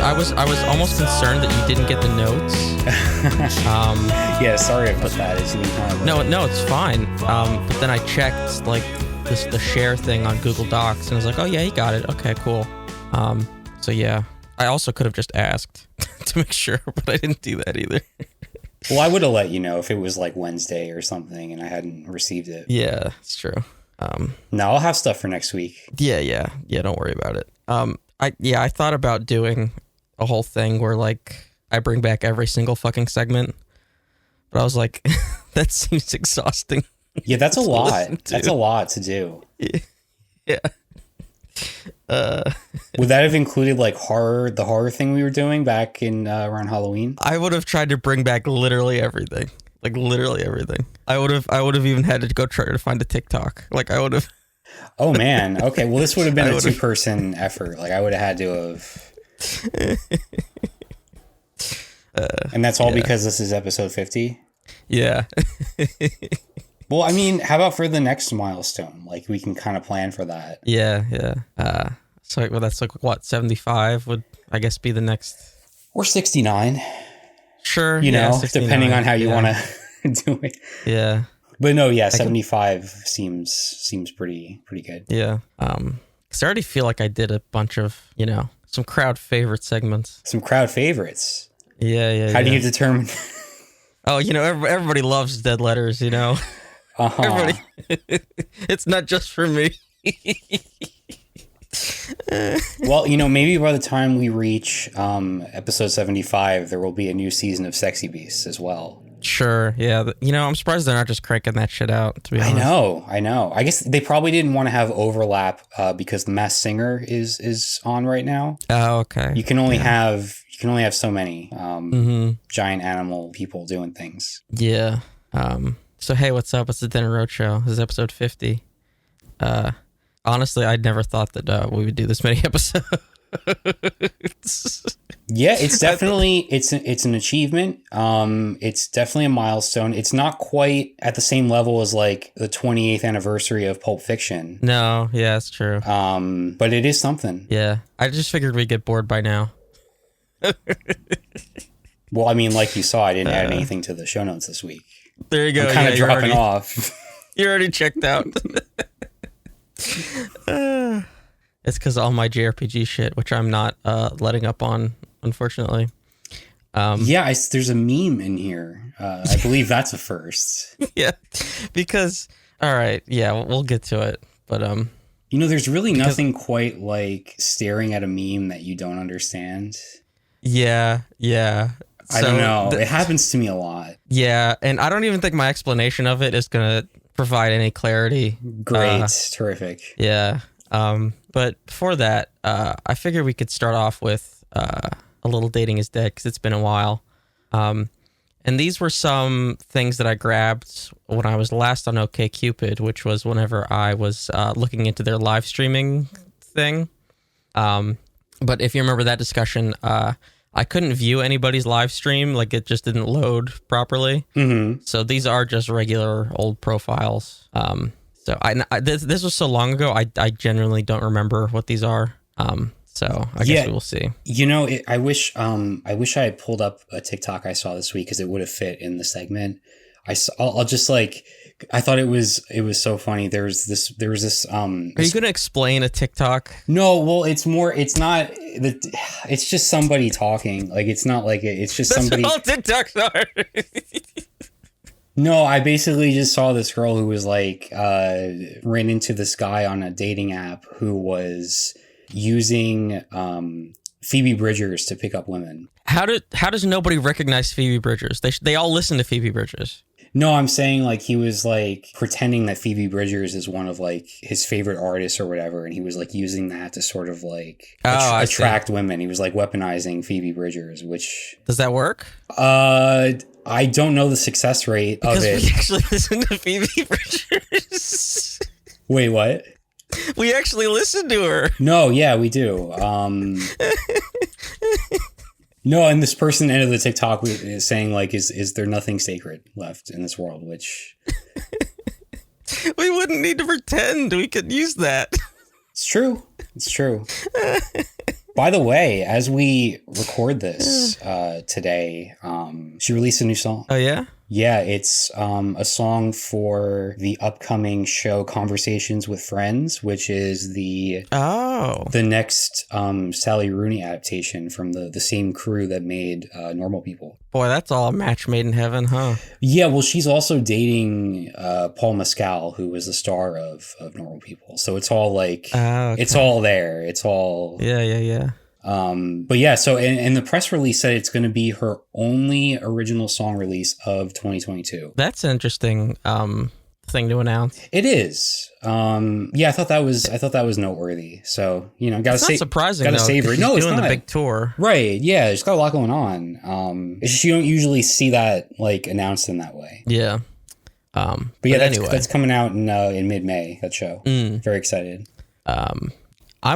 I was almost concerned that you didn't get the notes. Yeah, sorry about that. No, it's fine. But then I checked like the share thing on Google Docs, and I was like, oh yeah, he got it. Okay, cool. So yeah, I also could have just asked to make sure, but I didn't do that either. Well, I would have let you know if it was like Wednesday or something and I hadn't received it. Yeah, it's true. No, I'll have stuff for next week. Yeah. Don't worry about it. I thought about doing a whole thing where like I bring back every single fucking segment, but I was like, that seems exhausting. Yeah, that's a lot. That's a lot to do. Yeah. Would that have included like the horror thing we were doing back in around Halloween? I would have tried to bring back literally everything. Like literally everything. I would have even had to go try to find a TikTok. Like I would have. Oh man. Okay. Well, this would have been a 2-person effort. Like I would have had to have. And that's all because this is episode 50. Yeah. Well, I mean, how about for the next milestone? Like we can kind of plan for that. Yeah. So that's like what 75 would I guess be the next. Or 69. Sure. You know, depending on how you want to do it. Yeah. But no, 75 seems pretty good. Yeah. 'Cause I already feel like I did a bunch of, some crowd favorite segments. Some crowd favorites. Yeah. How do you determine? Oh, everybody loves dead letters, Uh-huh. Everybody. It's not just for me. Well, maybe by the time we reach episode 75, there will be a new season of Sexy Beasts as well. Sure, yeah. I'm surprised they're not just cranking that shit out, to be honest. I know. I guess they probably didn't want to have overlap because The Masked Singer is on right now. Oh, okay. You can only have so many giant animal people doing things. Yeah. So hey, what's up? It's the DeadEndRoad Show. This is episode 50. Honestly, I'd never thought that we would do this many episodes. Yeah, it's definitely it's an achievement. It's definitely a milestone. It's not quite at the same level as like the 28th anniversary of Pulp Fiction. No, yeah, it's true. But it is something. Yeah, I just figured we'd get bored by now. Well, I mean, like you saw, I didn't add anything to the show notes this week. There you go. I'm kind of dropping off. You're already checked out. It's because all my JRPG shit, which I'm not letting up on, unfortunately. There's a meme in here. I believe that's a first. Yeah, because all right, yeah, we'll get to it. But there's really nothing quite like staring at a meme that you don't understand. Yeah. I don't know. It happens to me a lot. Yeah, and I don't even think my explanation of it is gonna provide any clarity. Great, terrific. Yeah. But before that, I figured we could start off with a little Dating is Dead because it's been a while. And these were some things that I grabbed when I was last on OkCupid, which was whenever I was looking into their live streaming thing. But if you remember that discussion, I couldn't view anybody's live stream, like it just didn't load properly. Mm-hmm. So these are just regular old profiles. So this was so long ago, I genuinely don't remember what these are. So I guess we will see. I wish I had pulled up a TikTok I saw this week because it would have fit in the segment. I'll just like, I thought it was so funny. There was this. Are you going to explain a TikTok? No, well, it's just somebody talking. Like, it's not like it's just somebody. That's what all TikToks are. No, I basically just saw this girl who was like, ran into this guy on a dating app who was using Phoebe Bridgers to pick up women. How does nobody recognize Phoebe Bridgers? They all listen to Phoebe Bridgers. No, I'm saying like he was like pretending that Phoebe Bridgers is one of like his favorite artists or whatever, and he was like using that to sort of like attract women. He was like weaponizing Phoebe Bridgers, which does that work? I don't know the success rate because of it. We actually listen to Phoebe Bridgers. Wait, what? We actually listen to her. No, yeah, we do. No, and this person ended the TikTok is saying like, is there nothing sacred left in this world? Which we wouldn't need to pretend. We could use that. It's true. By the way, as we record this today, she released a new song. Oh, yeah? Yeah, it's a song for the upcoming show Conversations with Friends, which is the next Sally Rooney adaptation from the same crew that made Normal People. Boy, that's all a match made in heaven, huh? Yeah, well, she's also dating Paul Mescal, who was the star of Normal People. So it's all like, it's all there. It's all... Yeah. But yeah, so and the press release said it's going to be her only original song release of 2022. That's an interesting thing to announce. It is. Yeah, I thought that was noteworthy. So, gotta It's not surprising. Gotta savor it. No, it's doing not. The big tour, right? Yeah, she's got a lot going on. It's just you don't usually see that like announced in that way. Yeah. But yeah, that's coming out in mid-May. That show. Very excited. I'm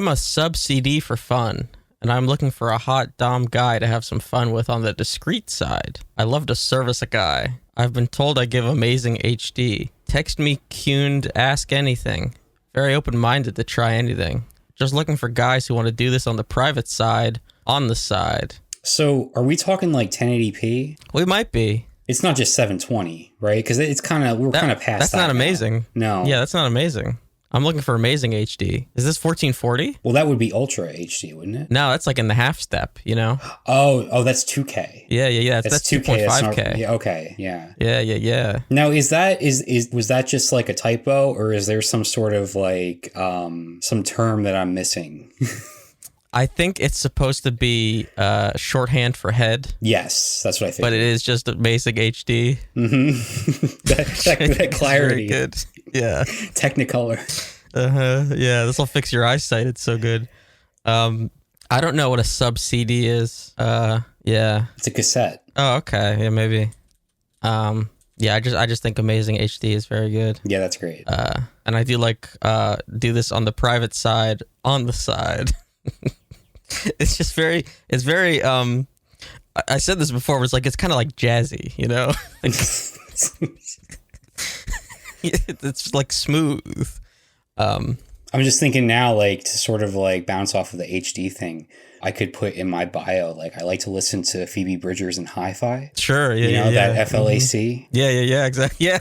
a SubCD for fun. And I'm looking for a hot dom guy to have some fun with on the discreet side. I love to service a guy. I've been told I give amazing HD. Text me cuned, ask anything. Very open-minded to try anything. Just looking for guys who want to do this on the private side, on the side. So are we talking like 1080p? We might be. It's not just 720, right? Because we're kind of past that. That's not amazing. No. Yeah, that's not amazing. I'm looking for amazing HD. Is this 1440? Well, that would be Ultra HD, wouldn't it? No, that's like in the half step, Oh, that's 2K. Yeah. That's 2.5K. Yeah, okay, yeah. Yeah. Now, was that just like a typo, or is there some sort of like some term that I'm missing? I think it's supposed to be shorthand for head. Yes, that's what I think. But it is just a basic HD. Mm-hmm. that clarity. Very good. Yeah. Technicolor. Yeah, this will fix your eyesight. It's so good. I don't know what a SubCD is. Yeah. It's a cassette. Oh, okay. Yeah, maybe. Yeah, I just think amazing HD is very good. Yeah, that's great. And I do like do this on the private side, on the side. It's very I said this before, but it's kind of like jazzy, It's like smooth. I'm just thinking now, like, to sort of like bounce off of the HD thing, I could put in my bio, like, I like to listen to Phoebe Bridgers and Hi-Fi. Sure, yeah, that FLAC. Mm-hmm. Yeah, exactly. Yeah.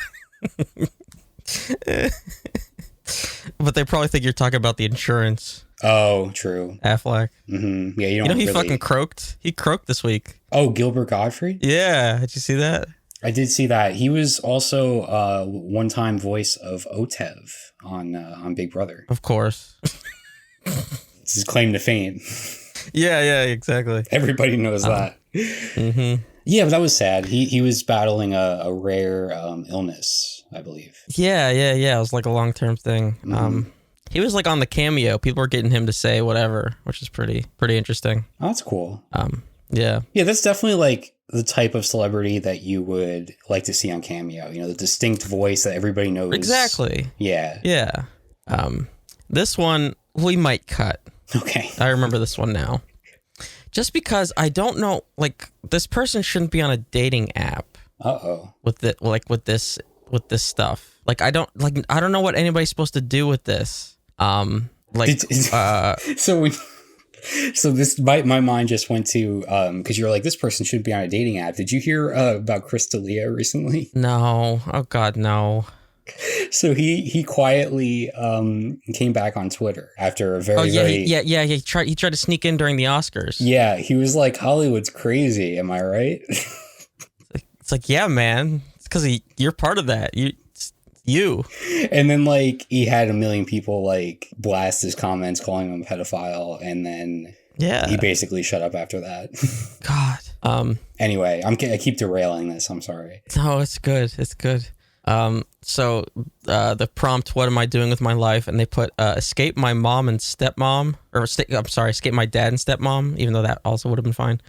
But they probably think you're talking about the insurance. Oh, true. Affleck. Mm-hmm. Yeah, you don't he fucking croaked. He croaked this week. Oh, Gilbert Gottfried? Yeah, did you see that? I did see that. He was also one-time voice of Otev on Big Brother. Of course. It's his claim to fame. Yeah, exactly. Everybody knows that. Mm-hmm. Yeah, but that was sad. He was battling a rare illness, I believe. Yeah. It was like a long-term thing. Mm-hmm. He was like on the Cameo. People were getting him to say whatever, which is pretty interesting. Oh, that's cool. Yeah. Yeah, that's definitely like the type of celebrity that you would like to see on Cameo. The distinct voice that everybody knows. Exactly. Yeah. Yeah. This one we might cut. Okay. I remember this one now. Just because I don't know, like, this person shouldn't be on a dating app. Uh-oh. With this stuff. Like, I don't know what anybody's supposed to do with this. So this, my mind just went to, because you're like, this person shouldn't be on a dating app. Did you hear about Chris D'Elia recently? No. Oh God, no. So he quietly came back on Twitter after a very he tried to sneak in during the Oscars. Yeah, he was like, Hollywood's crazy, am I right? It's like, yeah, man. It's because you're part of that. You. And then like he had a million people like blast his comments calling him a pedophile, and then he basically shut up after that. God. Anyway, I keep derailing this. I'm sorry. No, it's good. It's good. So the prompt, what am I doing with my life? And they put escape my mom and stepmom, or escape my dad and stepmom, even though that also would have been fine.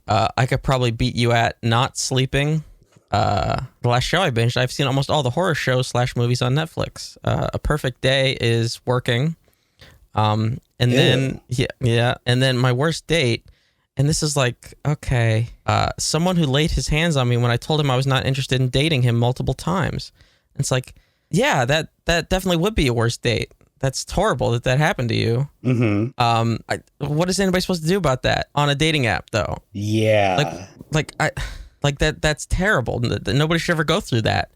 I could probably beat you at not sleeping. The last show I binged, I've seen almost all the horror shows / movies on Netflix. A perfect day is working. And then and then my worst date, and this is like, okay, someone who laid his hands on me when I told him I was not interested in dating him multiple times. It's like, yeah, that definitely would be a worst date. that's horrible that happened to you. Mm-hmm. What is anybody supposed to do about that on a dating app though? Yeah. That's terrible. Nobody should ever go through that.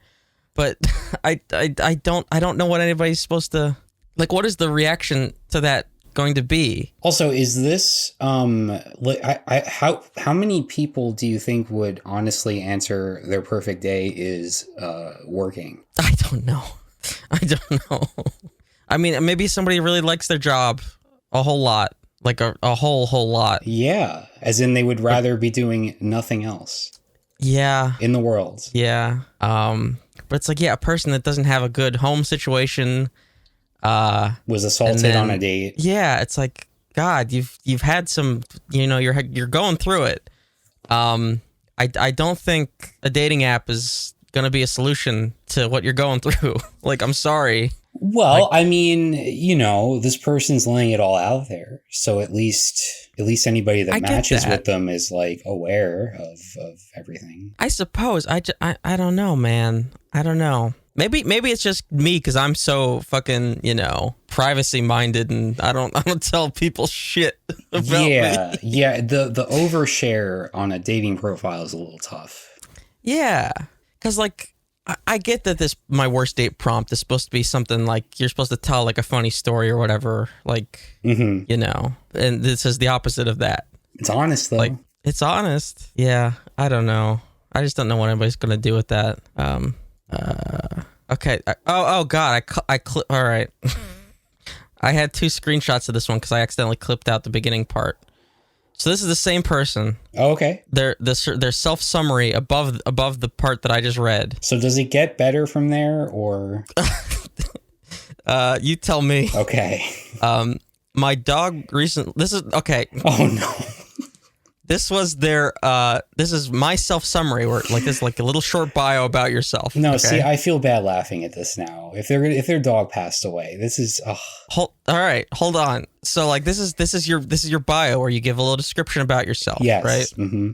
But I don't know what anybody's supposed to, like, what is the reaction to that going to be? Also, is this how many people do you think would honestly answer their perfect day is working? I don't know. I mean, maybe somebody really likes their job a whole lot, like a whole lot. Yeah, as in they would rather be doing nothing else. Yeah. In the world. Yeah. But it's like, yeah, a person that doesn't have a good home situation was assaulted on a date. Yeah, it's like, God, you've had some, you're going through it. I don't think a dating app is gonna be a solution to what you're going through. Like, I'm sorry. Well, I mean, this person's laying it all out there, so at least anybody that matches with them is like aware of everything. I suppose. I don't know, man. I don't know. Maybe it's just me because I'm so fucking, privacy minded, and I don't tell people shit about me. Yeah. The overshare on a dating profile is a little tough. Yeah, because like I get that my worst date prompt is supposed to be something like you're supposed to tell like a funny story or whatever, like and this is the opposite of that. It's honest though. Like, it's honest. Yeah, I don't know. I just don't know what anybody's gonna do with that. Okay. Oh God. All right. I had 2 screenshots of this one because I accidentally clipped out the beginning part. So this is the same person. Oh, okay. Their self summary above the part that I just read. So does it get better from there, or? You tell me. Okay. My dog recently. This is okay. Oh no. This was their. This is my self summary, where like this, like a little short bio about yourself. No, okay? See, I feel bad laughing at this now. If their dog passed away, this is. All right, hold on. So like this is your bio where you give a little description about yourself. Yes. Right. Mm-hmm.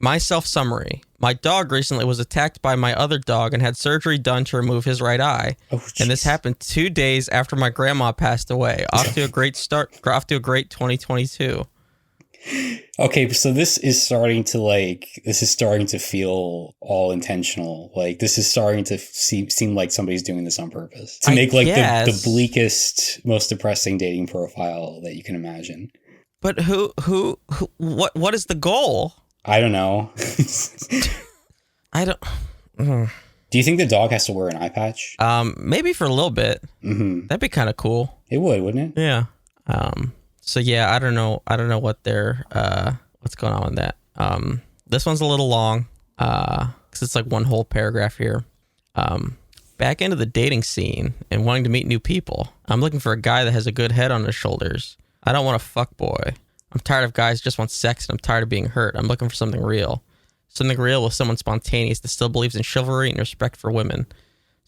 My self summary. My dog recently was attacked by my other dog and had surgery done to remove his right eye. Oh, and this happened 2 days after my grandma passed away. Off to a great start. Off to a great 2022. Okay, so this is starting to feel all intentional. Like this is starting to seem like somebody's doing this on purpose to make like the bleakest, most depressing dating profile that you can imagine. But what is the goal? I don't know. I don't. Do you think the dog has to wear an eye patch? Maybe for a little bit. Mm-hmm. That'd be kind of cool. It would, wouldn't it? Yeah. So yeah, I don't know what what's going on with that. This one's a little long, because it's like one whole paragraph here. Back into the dating scene and wanting to meet new people. I'm looking for a guy that has a good head on his shoulders. I don't want a fuck boy. I'm tired of guys who just want sex, and I'm tired of being hurt. I'm looking for something real. Something real with someone spontaneous that still believes in chivalry and respect for women.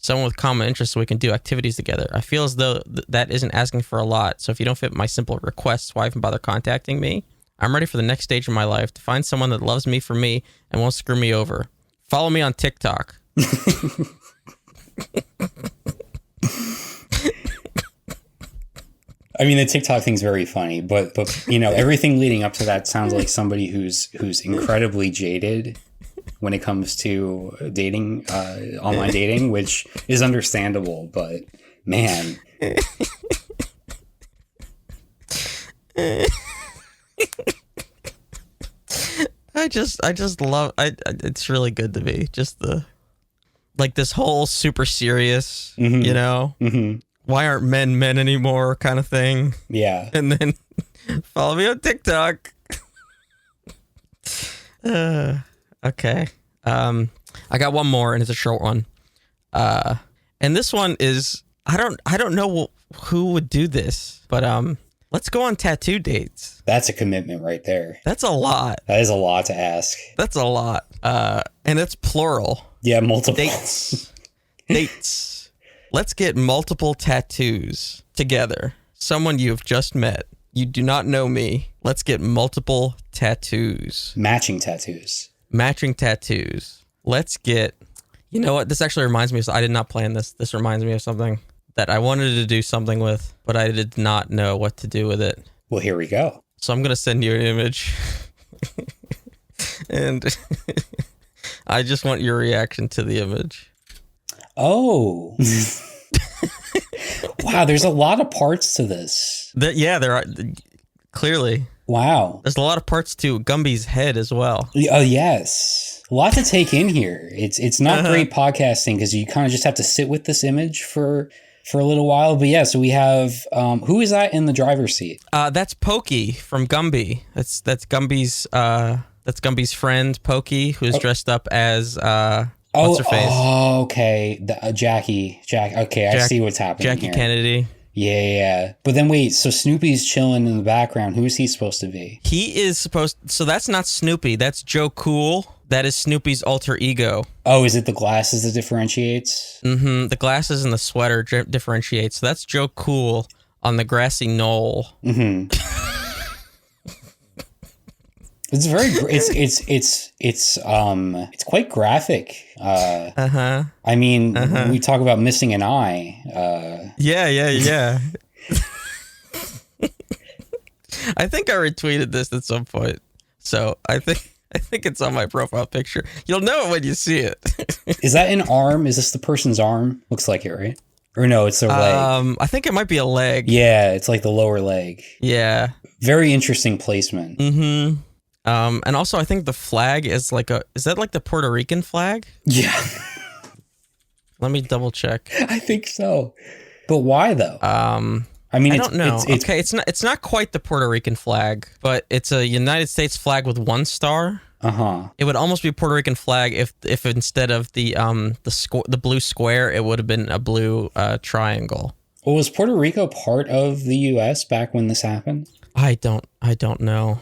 Someone with common interests so we can do activities together. I feel as though that isn't asking for a lot, so if you don't fit my simple requests, why even bother contacting me? I'm ready for the next stage of my life, to find someone that loves me for me and won't screw me over. Follow me on TikTok. I mean, the TikTok thing's very funny, but everything leading up to that sounds like somebody who's incredibly jaded when it comes to dating, online dating, which is understandable, but man. I just love, it's really good to me. Just this whole super serious, why aren't men anymore kind of thing. Yeah. And then follow me on TikTok. Okay. I got one more, and it's a short one. And this one is, I don't know who would do this, but let's go on tattoo dates. That's a commitment right there. That's a lot. That is a lot to ask. That's a lot. And it's plural. Yeah, multiple dates. Let's get multiple tattoos together. Someone you've just met. You do not know me. Let's get multiple tattoos. Matching tattoos. Let's get... You know what? This actually reminds me of... I did not plan this. This reminds me of something that I wanted to do something with, but I did not know what to do with it. Well, here we go. So I'm going to send you an image. And I just want your reaction to the image. Oh. Wow, there's a lot of parts to this. There are. Clearly. Wow. There's a lot of parts to Gumby's head as well. Oh, yes. A lot to take in here. It's not great podcasting because you kind of just have to sit with this image for a little while. But yeah, so we have, who is that in the driver's seat? That's Pokey from Gumby. That's Gumby's friend, Pokey, who's dressed up as, what's her face? Oh, okay. Jackie. Okay, I see what's happening Jackie here. Kennedy. Yeah. But then wait, so Snoopy's chilling in the background. Who is he supposed to be? So that's not Snoopy. That's Joe Cool. That is Snoopy's alter ego. Oh, is it the glasses that differentiates? Mm-hmm. The glasses and the sweater differentiate. So that's Joe Cool on the grassy knoll. Mm-hmm. It's very. It's quite graphic. I mean, we talk about missing an eye. Yeah. I think I retweeted this at some point, so I think it's on my profile picture. You'll know it when you see it. Is that an arm? Is this the person's arm? Looks like it, right? Or no, it's their leg. I think it might be a leg. Yeah, it's like the lower leg. Yeah. Very interesting placement. Mm-hmm. And also I think the flag is is that like the Puerto Rican flag? Yeah. Let me double check. I think so. But why though? I mean, I don't know. It's not quite the Puerto Rican flag, but it's a United States flag with one star. It would almost be a Puerto Rican flag if instead of the blue square, it would have been a blue triangle. Well, was Puerto Rico part of the U.S. back when this happened? I don't know.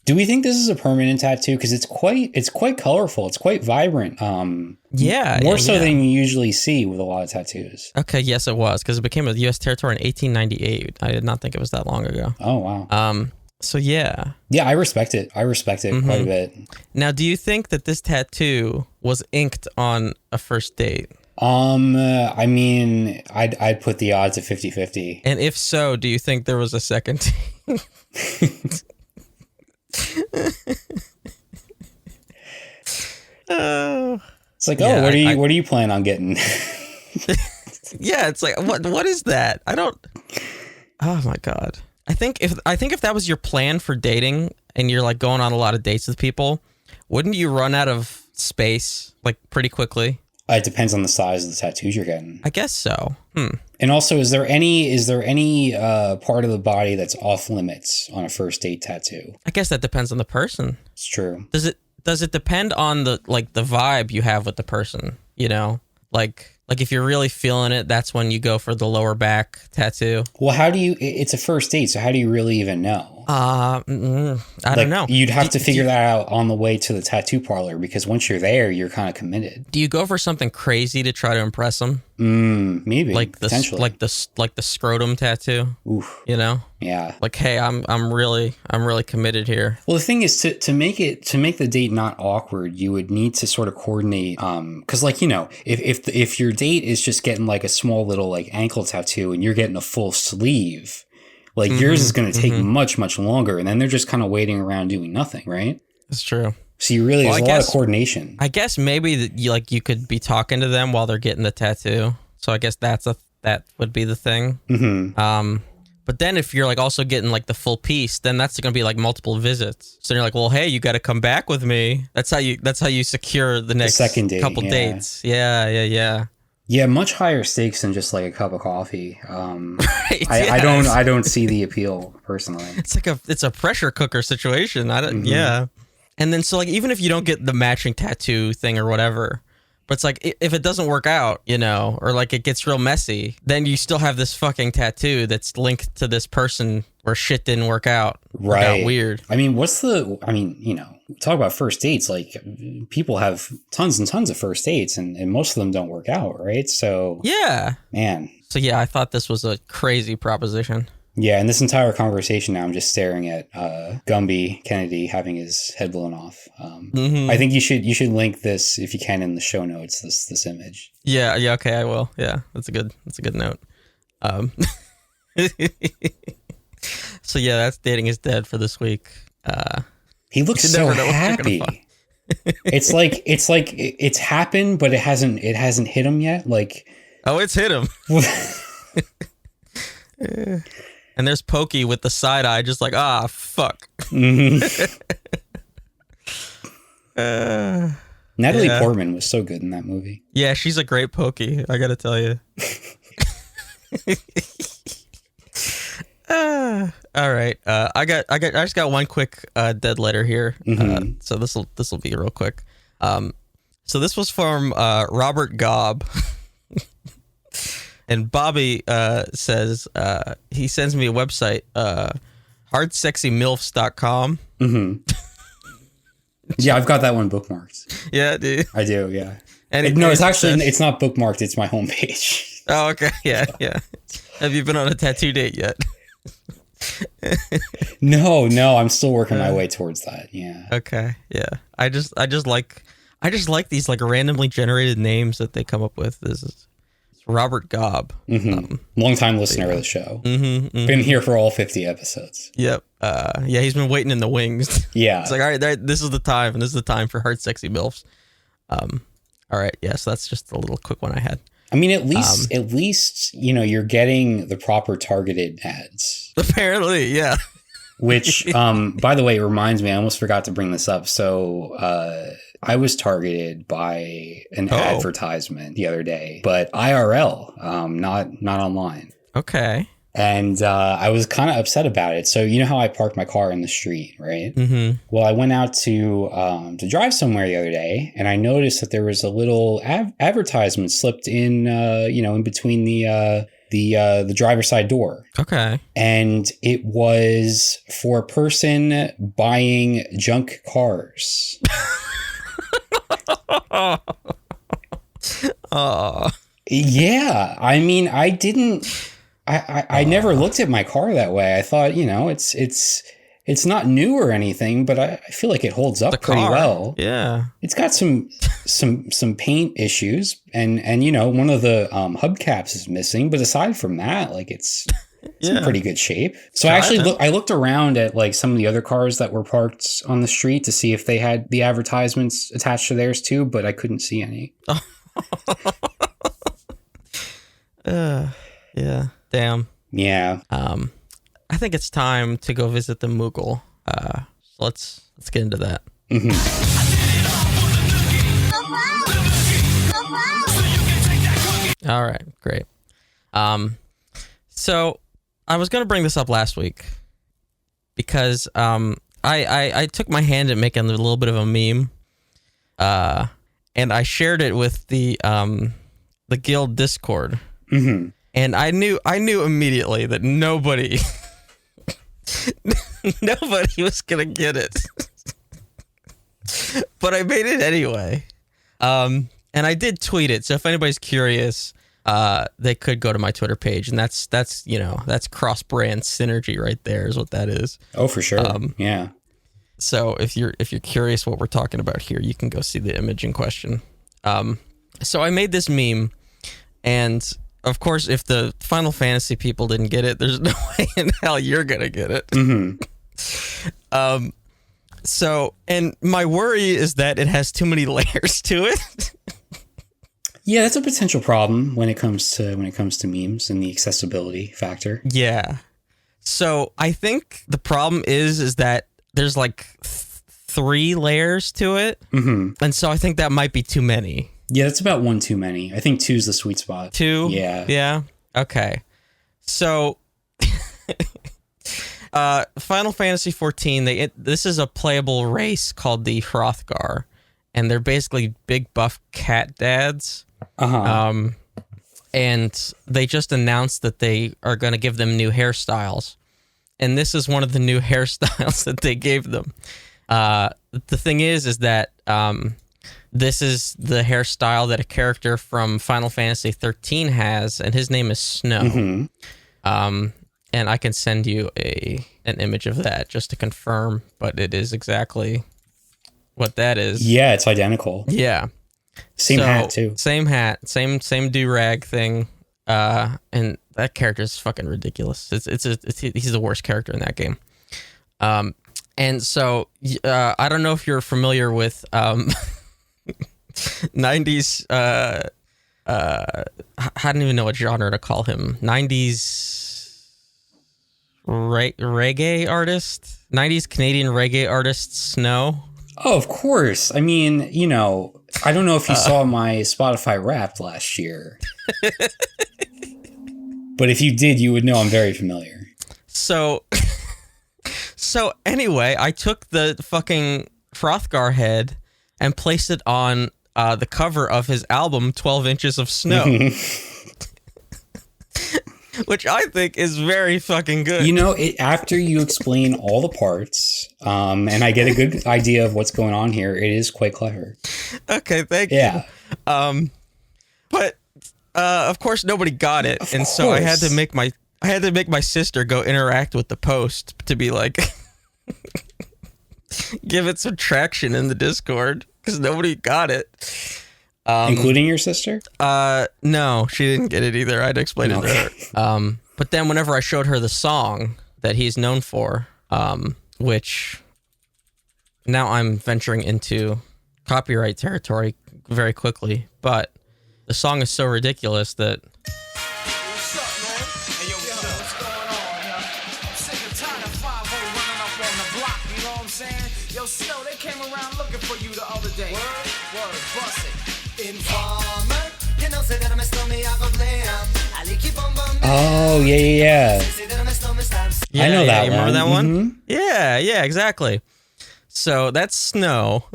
Do we think this is a permanent tattoo? Because it's quite colorful. It's quite vibrant. More so than you usually see with a lot of tattoos. Okay, yes, it was, because it became a U.S. territory in 1898. I did not think it was that long ago. Oh, wow. So yeah. Yeah, I respect it. Quite a bit. Now, do you think that this tattoo was inked on a first date? I mean, I'd put the odds at 50-50. And if so, do you think there was a second date? It's like, what do you plan on getting? Yeah, it's like, what is that? I don't. Oh my god. I think if that was your plan for dating and you're like going on a lot of dates with people, wouldn't you run out of space like pretty quickly? It depends on the size of the tattoos you're getting. I guess so. And also, is there any part of the body that's off limits on a first date tattoo? I guess that depends on the person. It's true. Does it depend on the vibe you have with the person? You know, like if you're really feeling it, that's when you go for the lower back tattoo. Well, it's a first date, so how do you really even know? I don't know. You'd have to figure that out on the way to the tattoo parlor, because once you're there, you're kind of committed. Do you go for something crazy to try to impress them? Maybe. Potentially. Like the scrotum tattoo. Oof. You know? Yeah. Like, hey, I'm really committed here. Well, the thing is to make the date not awkward, you would need to sort of coordinate. Because if your date is just getting like a small little like ankle tattoo and you're getting a full sleeve, like yours is going to take much, much longer. And then they're just kind of waiting around doing nothing, right? That's true. So there's a lot of coordination. I guess maybe you could be talking to them while they're getting the tattoo. So I guess that would be the thing. Mm-hmm. But then if you're like also getting like the full piece, then that's going to be like multiple visits. So you're like, well, hey, you got to come back with me. That's how you secure the next second date, couple dates. Yeah. Yeah, much higher stakes than just like a cup of coffee. Right, I don't see the appeal personally. It's a pressure cooker situation. Yeah. And then so like even if you don't get the matching tattoo thing or whatever, but it's like if it doesn't work out, you know, or like it gets real messy, then you still have this fucking tattoo that's linked to this person where shit didn't work out. Right. Got weird. I mean, talk about first dates. Like people have tons and tons of first dates and most of them don't work out. Right. So yeah, man. So yeah, I thought this was a crazy proposition. Yeah, and this entire conversation now, I'm just staring at Gumby Kennedy having his head blown off. I think you should link this if you can in the show notes. This image. Yeah. Okay, I will. Yeah, that's a good note. So yeah, that's Dating is Dead for this week. He looks so happy. It's like it's happened, but it hasn't hit him yet. Like, oh, it's hit him. And there's Pokey with the side eye, just like, fuck. Natalie Portman was so good in that movie. Yeah, she's a great Pokey, I gotta tell you. All right, I just got one quick dead letter here. So this will be real quick. So this was from Robert Gobb. And Bobby says he sends me a website, hardsexymilfs.com. Yeah, I've got that one bookmarked. Yeah, dude. I do, yeah. And no, it's not bookmarked. It's my homepage. Oh, okay. Yeah. Have you been on a tattoo date yet? No, I'm still working my way towards that. Yeah. Okay. Yeah. I just like these like randomly generated names that they come up with. This is Robert Gobb. Long time listener of the show. Been here for all 50 episodes. Yep. Yeah, he's been waiting in the wings. Yeah. It's like, all right, this is the time, and this is the time for hard, sexy MILFs. All right. Yeah, so that's just a little quick one I had. I mean, at least, you're getting the proper targeted ads. Apparently, yeah. Which, by the way, it reminds me, I almost forgot to bring this up. So I was targeted by an advertisement the other day, but IRL, not online. Okay. And I was kind of upset about it. So you know how I parked my car in the street, right? Well, I went out to drive somewhere the other day, and I noticed that there was a little advertisement slipped in, in between the driver's side door. Okay. And it was for a person buying junk cars. Yeah. I mean, I never looked at my car that way. I thought, it's not new or anything, but I feel like it holds up pretty well. Yeah. It's got some paint issues and one of the hubcaps is missing, but aside from that, like it's in pretty good shape. So I looked around at like some of the other cars that were parked on the street to see if they had the advertisements attached to theirs too, but I couldn't see any. Yeah. Damn. Yeah. I think it's time to go visit the Moogle. So let's get into that. All right, great. So I was gonna bring this up last week because I took my hand at making a little bit of a meme, and I shared it with the guild Discord. And I knew immediately that nobody was gonna get it. But I made it anyway. And I did tweet it, so if anybody's curious, they could go to my Twitter page, and that's cross-brand synergy right there is what that is. Oh, for sure. Yeah. So if you're curious what we're talking about here, you can go see the image in question. So I made this meme, and of course, if the Final Fantasy people didn't get it, there's no way in hell you're gonna get it. So, and my worry is that it has too many layers to it. Yeah, that's a potential problem when it comes to memes and the accessibility factor. Yeah. So I think the problem is that there's like 3 layers to it, and so I think that might be too many. Yeah, that's about 1 too many. I think 2 is the sweet spot. 2? Yeah. Yeah. Okay. So Final Fantasy 14, this is a playable race called the Hrothgar, and they're basically big buff cat dads. And they just announced that they are going to give them new hairstyles. And this is one of the new hairstyles that they gave them. The thing is that this is the hairstyle that a character from Final Fantasy 13 has, and his name is Snow. and I can send you an image of that just to confirm, but it is exactly what that is. Yeah, it's identical. Yeah. Same hat too. Same hat, same do-rag thing. And that character is fucking ridiculous. He's the worst character in that game. And so I don't know if you're familiar with 90s I don't even know what genre to call him. 90s reggae artist? 90s Canadian reggae artist Snow? Oh, of course. I mean, you know, I don't know if you saw my Spotify Wrapped last year. But if you did, you would know I'm very familiar. So anyway, I took the fucking Hrothgar head and placed it on the cover of his album, 12 Inches of Snow. Which I think is very fucking good. You know, after you explain all the parts, and I get a good idea of what's going on here, it is quite clever. Okay, thank you. But of course nobody got it, so I had to make my sister go interact with the post to be like, give it some traction in the Discord because nobody got it. Including your sister? No, she didn't get it either. I had to explain it to her. But then whenever I showed her the song that he's known for, which now I'm venturing into copyright territory very quickly, but the song is so ridiculous that... What's up, man? Hey, yo, what's going on, yo? I'm sick and tired of 5 running up on the block, you know what I'm saying? Yo, Snow, they came around looking for you the other day. Word, bust it. Informer, you know, say that I'm a snowman, I go play I keep on bumping. Oh, yeah. I know that one. You remember that one? Mm-hmm. Yeah, exactly. So that's Snow.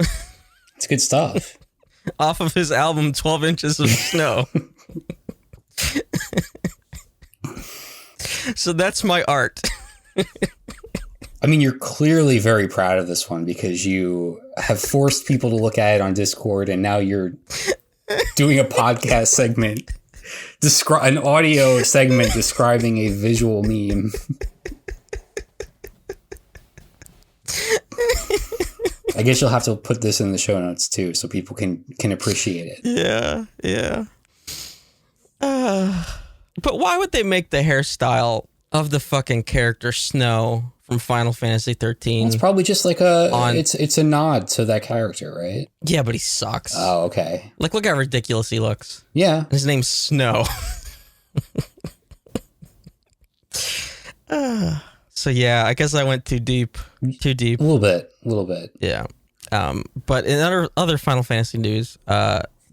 It's good stuff. Off of his album 12 Inches of Snow. So that's my art. I mean, you're clearly very proud of this one because you have forced people to look at it on Discord, and now you're doing a podcast segment, an audio segment describing a visual meme. I guess you'll have to put this in the show notes too, so people can appreciate it. Yeah. But why would they make the hairstyle of the fucking character Snow from Final Fantasy 13? Well, it's probably just like it's a nod to that character, right? Yeah, but he sucks. Oh, okay. Like, look how ridiculous he looks. Yeah. His name's Snow. So yeah, I guess I went too deep. A little bit. Yeah. But in other Final Fantasy news,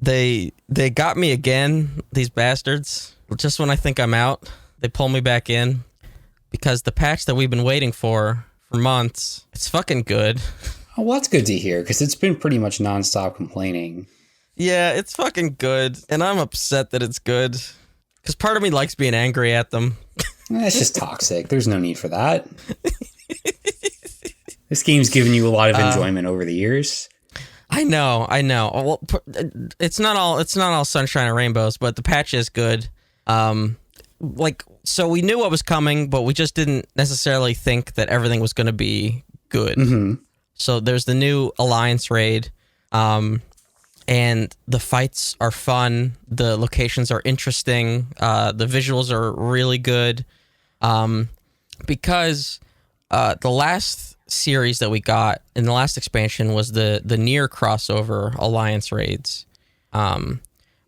they got me again, these bastards. Just when I think I'm out, they pull me back in because the patch that we've been waiting for months, it's fucking good. Oh, well, that's good to hear because it's been pretty much nonstop complaining. Yeah, it's fucking good, and I'm upset that it's good because part of me likes being angry at them. That's just toxic. There's no need for that. This game's given you a lot of enjoyment over the years. I know. Well, it's not all sunshine and rainbows, but the patch is good. So we knew what was coming, but we just didn't necessarily think that everything was going to be good. Mm-hmm. So there's the new Alliance raid, and the fights are fun. The locations are interesting. The visuals are really good. Because the last series that we got in the last expansion was the Nier crossover Alliance raids,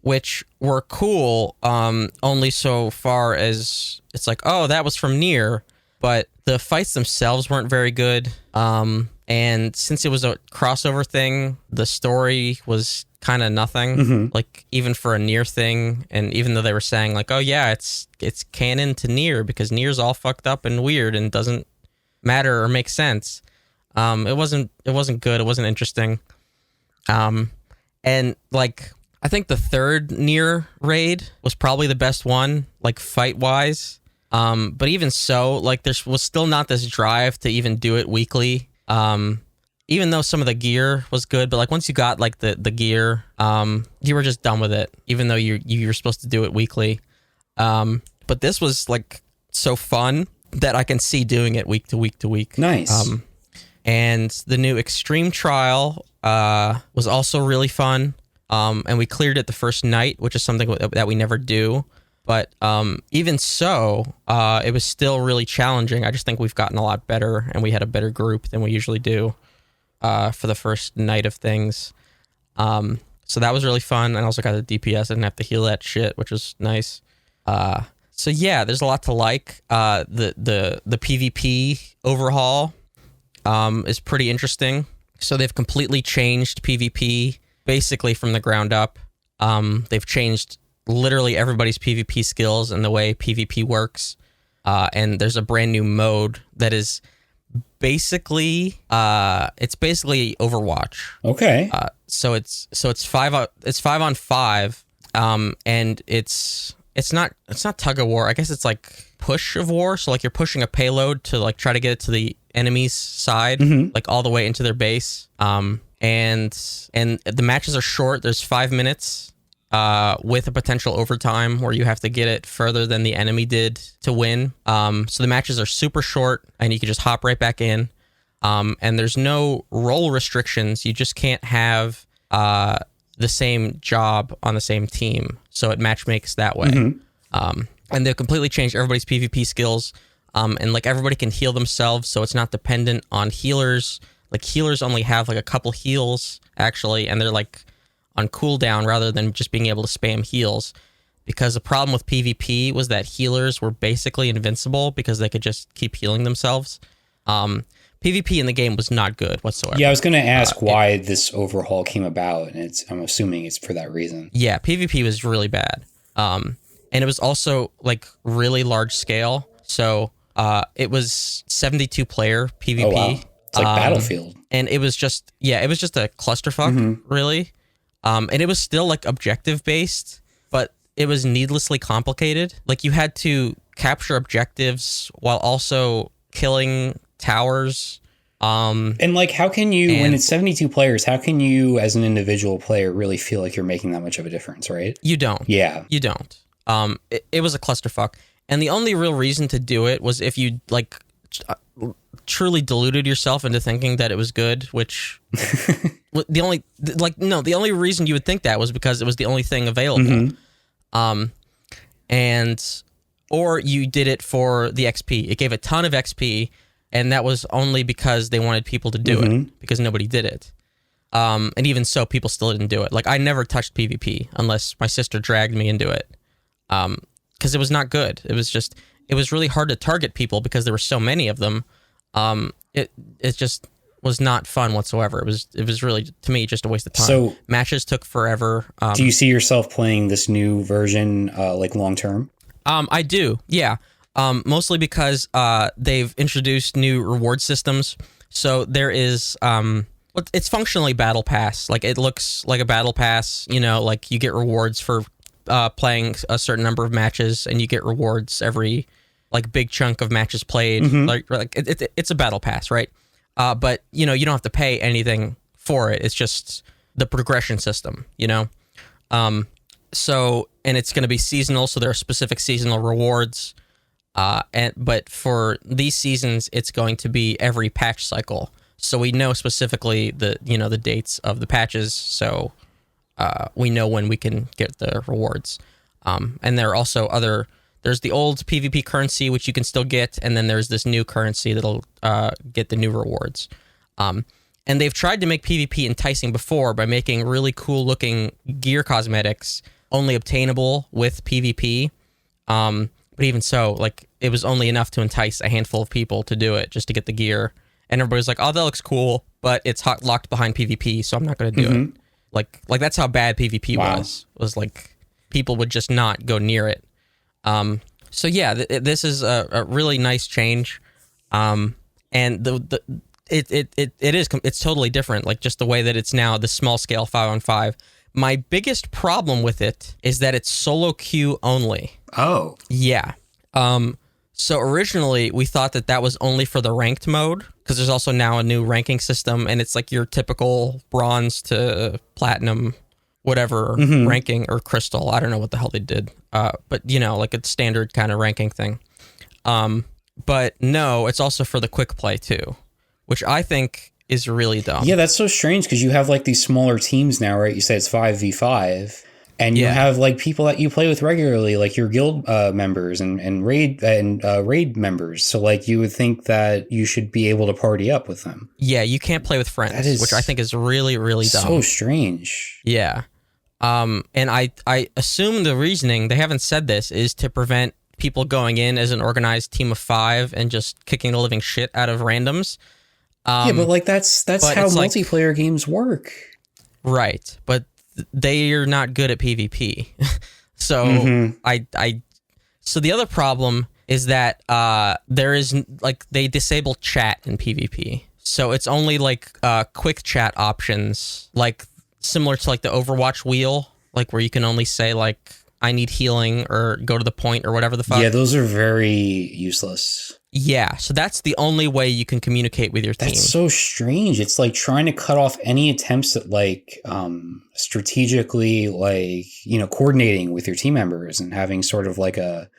which were cool, only so far as it's like, oh, that was from Nier, but the fights themselves weren't very good. And since it was a crossover thing, the story was kind of nothing, like even for a Nier thing. And even though they were saying like, oh yeah, it's canon to Nier because Nier's all fucked up and weird and doesn't matter or make sense. It wasn't good. It wasn't interesting. And like, I think the third Nier raid was probably the best one, like fight wise. But even so, like there was still not this drive to even do it weekly. Even though some of the gear was good, but like once you got like the gear, you were just done with it, even though you were supposed to do it weekly. But this was like so fun. that I can see doing it week to week to week. Nice. And the new Extreme Trial was also really fun. And we cleared it the first night, which is something that we never do. But even so, it was still really challenging. I just think we've gotten a lot better, and we had a better group than we usually do for the first night of things. So that was really fun. And I also got the DPS. I didn't have to heal that shit, which was nice. So yeah, there's a lot to like. The PvP overhaul is pretty interesting. So they've completely changed PvP basically from the ground up. They've changed literally everybody's PvP skills and the way PvP works. And there's a brand new mode that is basically it's basically Overwatch. Okay. So it's 5-on-5, and it's not tug of war. I guess it's like push of war. So like you're pushing a payload to like try to get it to the enemy's side, like all the way into their base. And the matches are short. There's 5 minutes with a potential overtime where you have to get it further than the enemy did to win. So the matches are super short, and you can just hop right back in. And there's no role restrictions. You just can't have the same job on the same team. So it match makes that way. And they've completely changed everybody's PvP skills. And like everybody can heal themselves, so it's not dependent on healers. Like healers only have like a couple heals actually, and they're like on cooldown rather than just being able to spam heals. Because the problem with PvP was that healers were basically invincible because they could just keep healing themselves. PvP in the game was not good whatsoever. Yeah, I was going to ask why this overhaul came about, and I'm assuming it's for that reason. Yeah, PvP was really bad. And it was also like really large scale. So it was 72 player PvP. Oh, wow. It's like Battlefield. And it was just a clusterfuck, really. And it was still like objective based, but it was needlessly complicated. Like you had to capture objectives while also killing towers. And like, how can you, when it's 72 players, how can you as an individual player really feel like you're making that much of a difference, right? You don't. Yeah. You don't. It was a clusterfuck. And the only real reason to do it was if you like truly deluded yourself into thinking that it was good, which the only reason you would think that was because it was the only thing available. Or you did it for the XP. It gave a ton of XP, and that was only because they wanted people to do it, because nobody did it. And even so, people still didn't do it. Like I never touched PvP unless my sister dragged me into it. Because it was not good. It was really hard to target people because there were so many of them. It just was not fun whatsoever. It was really, to me, just a waste of time. So matches took forever. Do you see yourself playing this new version like long term? I do, yeah. Mostly because they've introduced new reward systems. So there is it's functionally battle pass. Like it looks like a battle pass, like you get rewards for playing a certain number of matches, and you get rewards every like big chunk of matches played. Like it's a battle pass, right? But you don't have to pay anything for it. It's just the progression system, So, and it's going to be seasonal, so there are specific seasonal rewards. But for these seasons, it's going to be every patch cycle. So we know specifically the dates of the patches. So we know when we can get the rewards. And there are also there's the old PvP currency, which you can still get. And then there's this new currency that'll get the new rewards. And they've tried to make PvP enticing before by making really cool looking gear cosmetics only obtainable with PvP. But even so, like it was only enough to entice a handful of people to do it just to get the gear. And everybody's like, oh, that looks cool, but it's locked behind PvP, so I'm not going to do it. Like that's how bad PvP was. It was like people would just not go near it. So yeah, this is a really nice change. And it's totally different. Like just the way that it's now the small scale 5-on-5. My biggest problem with it is that it's solo queue only. Oh. Yeah. So originally we thought that was only for the ranked mode, because there's also now a new ranking system, and it's like your typical bronze to platinum, whatever ranking, or crystal. I don't know what the hell they did. But like a standard kind of ranking thing. But no, it's also for the quick play too, which I think is really dumb. Yeah, that's so strange because you have like these smaller teams now, right? You said it's 5v5. And you have like people that you play with regularly, like your guild members and raid members. So like you would think that you should be able to party up with them. Yeah, you can't play with friends, which I think is really, really dumb. So strange. Yeah. And I assume the reasoning, they haven't said this, is to prevent people going in as an organized team of 5 and just kicking the living shit out of randoms. Yeah, but like that's how multiplayer games work. Right. But they are not good at PvP. So so the other problem is that there is like they disable chat in PvP. So it's only like quick chat options, like similar to like the Overwatch wheel, like where you can only say like I need healing or go to the point or whatever the fuck. Yeah, those are very useless. Yeah, so that's the only way you can communicate with your team. That's so strange. It's like trying to cut off any attempts at like strategically like, coordinating with your team members and having sort of like a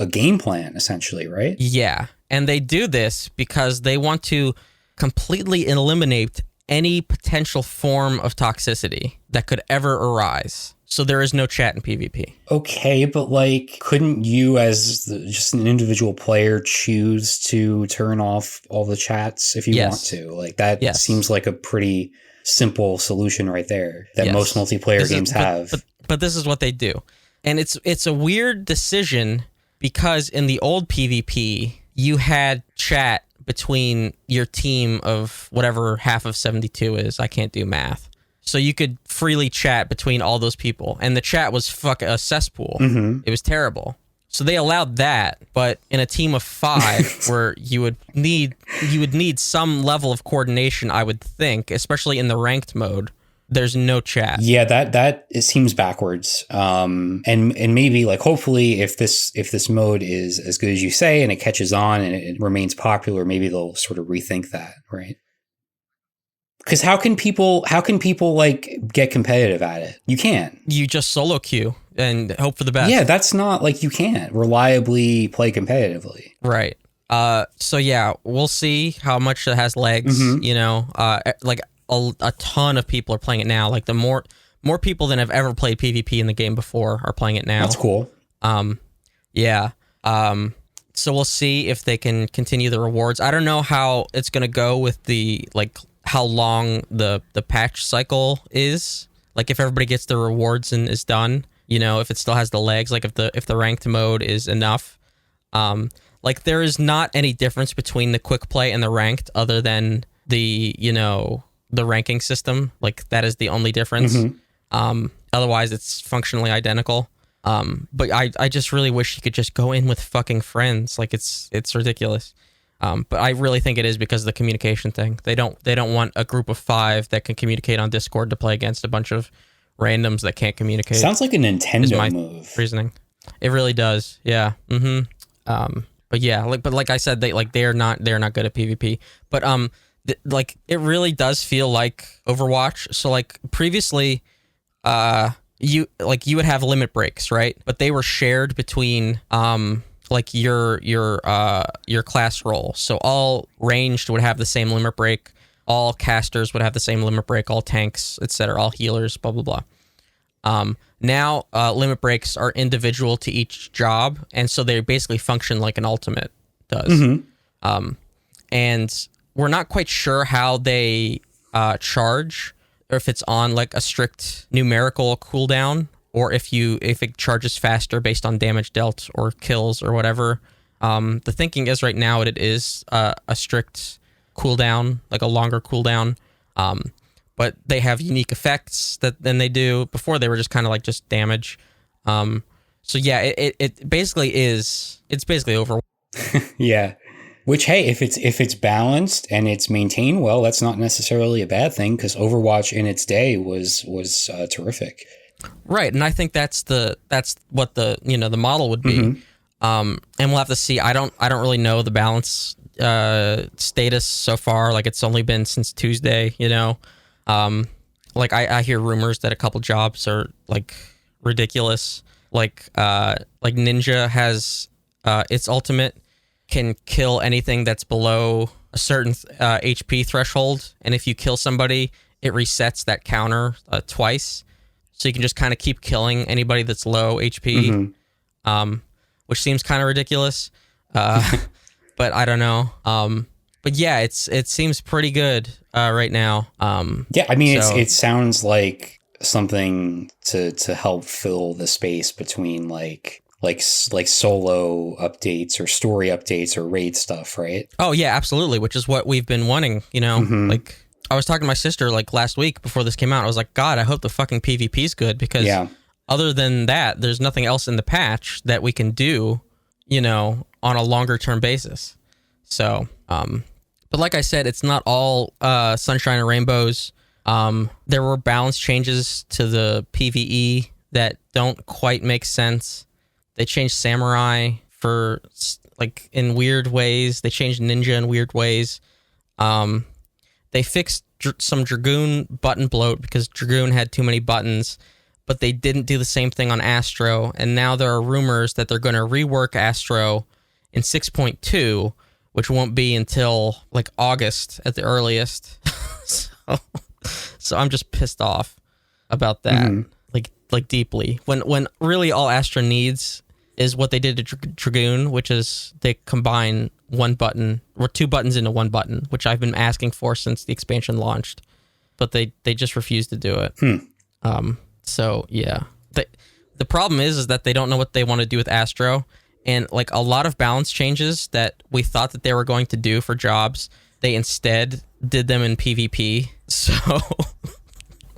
game plan essentially, right? Yeah, and they do this because they want to completely eliminate any potential form of toxicity that could ever arise. So there is no chat in PvP. Okay, but like, couldn't you as just an individual player choose to turn off all the chats if you want to? Like that seems like a pretty simple solution right there that most multiplayer games have. But this is what they do. And it's a weird decision because in the old PvP, you had chat between your team of whatever half of 72 is. I can't do math. So you could freely chat between all those people. And the chat was a cesspool. Mm-hmm. It was terrible. So they allowed that, but in a team of 5 where you would need some level of coordination, I would think, especially in the ranked mode, there's no chat. Yeah, that it seems backwards. And maybe like hopefully if this mode is as good as you say and it catches on and it remains popular, maybe they'll sort of rethink that, right? Because how can people like get competitive at it? You can't. You just solo queue and hope for the best. Yeah, that's not like you can't reliably play competitively. Right. So yeah, we'll see how much it has legs. Mm-hmm. Like a ton of people are playing it now. Like the more people than have ever played PvP in the game before are playing it now. That's cool. Yeah. So we'll see if they can continue the rewards. I don't know how it's gonna go with the like how long the patch cycle is. Like if everybody gets the rewards and is done, if it still has the legs, like if the ranked mode is enough. Like there is not any difference between the quick play and the ranked other than the ranking system. Like that is the only difference. Mm-hmm. Otherwise it's functionally identical. But I just really wish you could just go in with fucking friends. Like it's ridiculous. But I really think it is because of the communication thing. They don't want a group of 5 that can communicate on Discord to play against a bunch of randoms that can't communicate. Sounds like a Nintendo move. Reasoning. It really does. Yeah. Mm-hmm. But yeah, like I said, they're not good at PvP. But it really does feel like Overwatch. So like previously, you would have limit breaks, right? But they were shared between like your class role. So all ranged would have the same limit break. All casters would have the same limit break. All tanks, etc. All healers, blah blah blah. Now limit breaks are individual to each job, and so they basically function like an ultimate does. Mm-hmm. And we're not quite sure how they charge, or if it's on like a strict numerical cooldown, or if it charges faster based on damage dealt or kills or whatever. The thinking is right now it is a strict cooldown, like a longer cooldown. But they have unique effects than they do. Before they were just kind of like just damage. So yeah, it basically is. It's basically over. Yeah. Which, hey, if it's balanced and it's maintained well, that's not necessarily a bad thing because Overwatch in its day was terrific. Right, and I think that's what the the model would be. Mm-hmm. And we'll have to see. I don't really know the balance status so far. Like it's only been since Tuesday. Like I hear rumors that a couple jobs are like ridiculous. Like Ninja has its ultimate can kill anything that's below a certain HP threshold, and if you kill somebody, it resets that counter twice. So you can just kind of keep killing anybody that's low HP, which seems kind of ridiculous, but I don't know. But yeah, it seems pretty good right now. Yeah, I mean, it sounds like something to help fill the space between like solo updates or story updates or raid stuff, right? Oh yeah, absolutely. Which is what we've been wanting. You know, like I was talking to my sister like last week before this came out. I was like, God, I hope the fucking PvP is good, because other than that, there's nothing else in the patch that we can do, you know, on a longer term basis. So, but like I said, it's not all sunshine and rainbows. There were balance changes to the PvE that don't quite make sense. They changed Samurai for like in weird ways. They changed Ninja in weird ways. They fixed some Dragoon button bloat because Dragoon had too many buttons, but they didn't do the same thing on Astro. And now there are rumors that they're going to rework Astro in 6.2, which won't be until like August at the earliest. So I'm just pissed off about that, like deeply. When really all Astro needs is what they did to Dragoon, which is they combine one button or two buttons into one button, which I've been asking for since the expansion launched, but they just refuse to do it. So yeah, the problem is that they don't know what they want to do with Astro, and like a lot of balance changes that we thought that they were going to do for jobs, they instead did them in PvP. So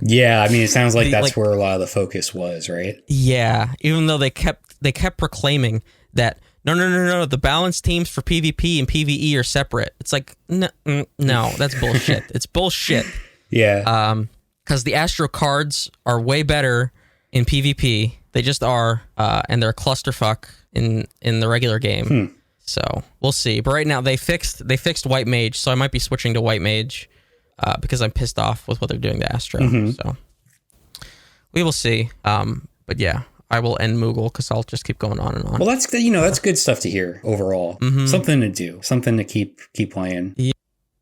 yeah, I mean, it sounds like that's where a lot of the focus was, right? Yeah, even though they kept proclaiming that no, the balance teams for PvP and PvE are separate. It's like no, that's bullshit. It's bullshit. Yeah. Because the Astro cards are way better in PvP. They just are, and they're a clusterfuck in the regular game. So we'll see. But right now they fixed White Mage, so I might be switching to White Mage because I'm pissed off with what they're doing to Astro. So we will see. But yeah, I will end Moogle because I'll just keep going on and on. Well, that's good stuff to hear overall. Something to do, something to keep playing. Yeah.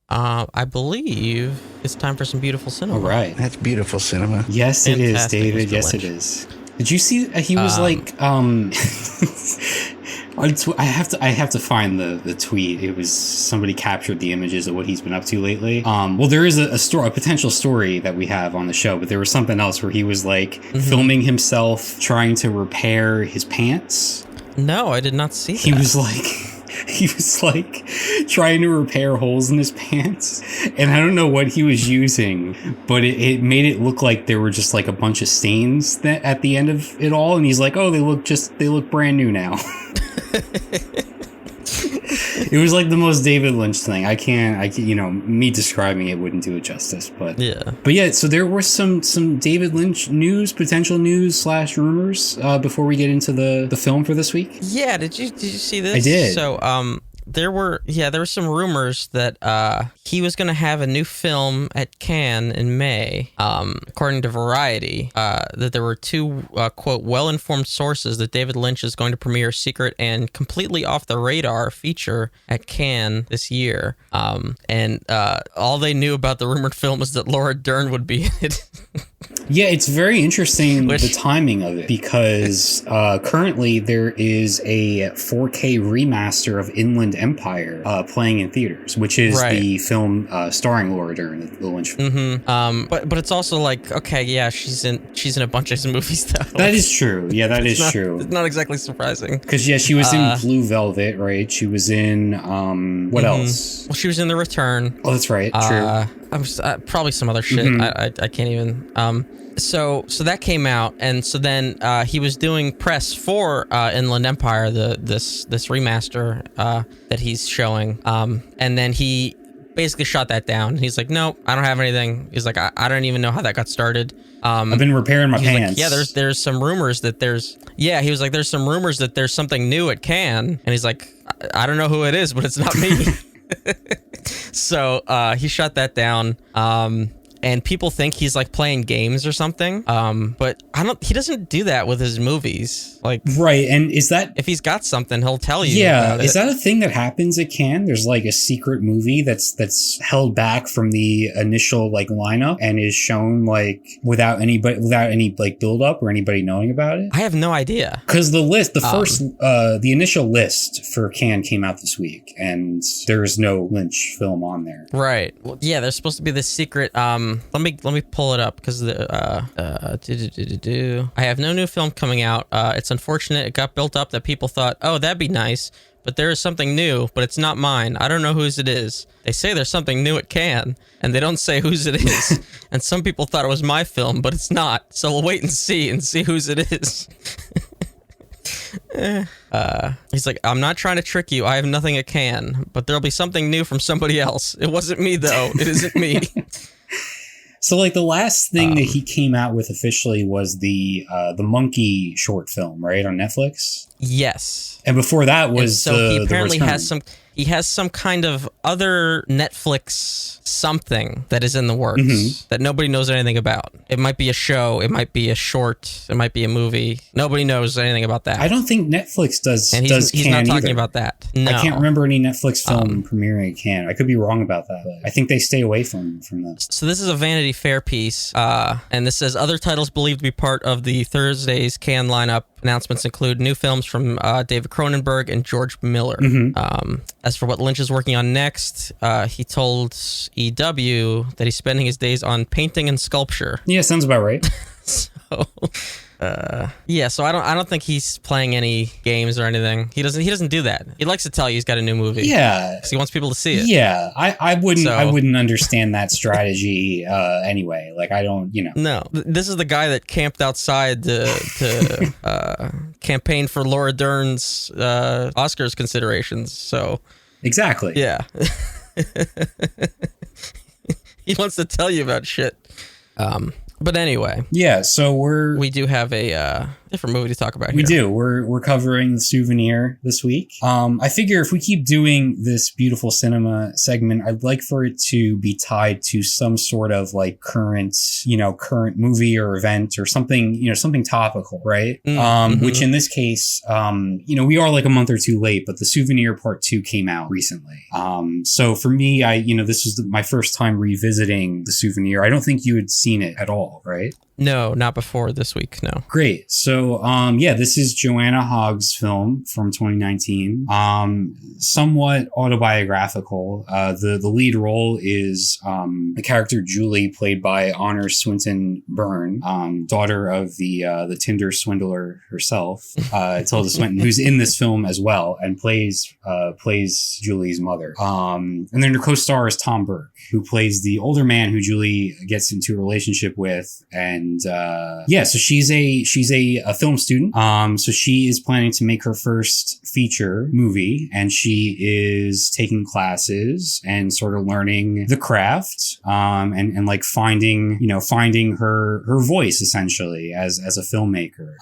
I believe it's time for some beautiful cinema. All right. That's beautiful cinema. Yes, Fantastic, it is, David. Mr. Yes, Lynch. it is. Did you see? He was like, I have to find the tweet. It was somebody captured the images of what he's been up to lately. Well, there is a potential story that we have on the show, but there was something else where he was like filming himself trying to repair his pants. No, I did not see that. He was like trying to repair holes in his pants, and I don't know what he was using, but it made it look like there were just like a bunch of stains that at the end of it all, and he's like, oh, they look brand new now. It was like the most David Lynch thing. I can't, me describing it wouldn't do it justice, but yeah, so there were some David Lynch potential news / rumors before we get into the film for this week. Yeah, did you see this? I did. So there were some rumors that he was going to have a new film at Cannes in May. According to Variety, that there were two quote well-informed sources that David Lynch is going to premiere a secret and completely off the radar feature at Cannes this year. And all they knew about the rumored film is that Laura Dern would be in it. Yeah, it's very interesting the timing of it, because currently there is a 4K remaster of Inland Empire playing in theaters, which is the film starring Laura Dern, the Lynch film. But it's also like, okay, yeah, she's in a bunch of his movies though. That is true. Yeah, that is true. It's not exactly surprising. Because she was in Blue Velvet, right? She was in what else? Well, she was in The Return. Oh, that's right. True. Probably some other shit. I can't even. So that came out, and so then he was doing press for Inland Empire, this remaster that he's showing, and then he basically shot that down. He's like, nope, I don't have anything. He's like, I don't even know how that got started. I've been repairing my pants. Like, yeah, there's some rumors that he was like, there's some rumors that there's something new at Cannes, and he's like, I don't know who it is, but it's not me. So he shut that down. and people think he's like playing games or something. But he doesn't do that with his movies. Like, right. And is that, if he's got something, he'll tell you. yeah, about is it. that a thing that happens at Cannes? There's like a secret movie that's held back from the initial like lineup and is shown like without any like build up or anybody knowing about it. I have no idea. Because the initial list for Cannes came out this week, and there's no Lynch film on there. Right. Well, yeah, there's supposed to be this secret. Let me pull it up because I have no new film coming out. It's unfortunate it got built up that people thought, oh, that'd be nice, but there is something new, but it's not mine. I don't know whose it is. They say there's something new at Cannes, and they don't say whose it is. And some people thought it was my film, but it's not. So we'll wait and see whose it is. He's like, I'm not trying to trick you. I have nothing at Cannes, but there'll be something new from somebody else. It wasn't me, though. It isn't me. So, like, the last thing that he came out with officially was the monkey short film, right, on Netflix? Yes. And before that was he apparently the has some kind of other Netflix something that is in the works that nobody knows anything about. It might be a show, it might be a short, it might be a movie. Nobody knows anything about that. I don't think Netflix does. And he's not talking either. about that. No. I can't remember any Netflix film premiering at Cannes. I could be wrong about that, but I think they stay away from this. So this is a Vanity Fair piece, and this says other titles believed to be part of the Thursday's Cannes lineup. Announcements include new films from David Cronenberg and George Miller. As for what Lynch is working on next, he told EW that he's spending his days on painting and sculpture. Yeah, sounds about right. So, so I don't think he's playing any games or anything. He doesn't do that. He likes to tell you he's got a new movie. Yeah, because he wants people to see it. Yeah, I wouldn't understand that strategy anyway. Like, I don't, No, this is the guy that camped outside to campaign for Laura Dern's Oscars considerations. So exactly. Yeah. He wants to tell you about shit. But anyway. Yeah, so we do have a different movie to talk about here. We do. We're covering The Souvenir this week. I figure if we keep doing this beautiful cinema segment, I'd like for it to be tied to some sort of like current movie or event or something, something topical, right? Which in this case, we are like a month or two late, but The Souvenir Part 2 came out recently. So for me, this was my first time revisiting The Souvenir. I don't think you had seen it at all, right? No, not before this week, no. Great. So, this is Joanna Hogg's film from 2019. Somewhat autobiographical. The lead role is the character Julie, played by Honor Swinton Byrne, daughter of the Tinder swindler herself, Tilda Swinton, who's in this film as well and plays Julie's mother. And then her co-star is Tom Burke, who plays the older man who Julie gets into a relationship with. And so she's a film student. So she is planning to make her first feature movie, and she is taking classes and sort of learning the craft, and like finding her voice essentially as a filmmaker.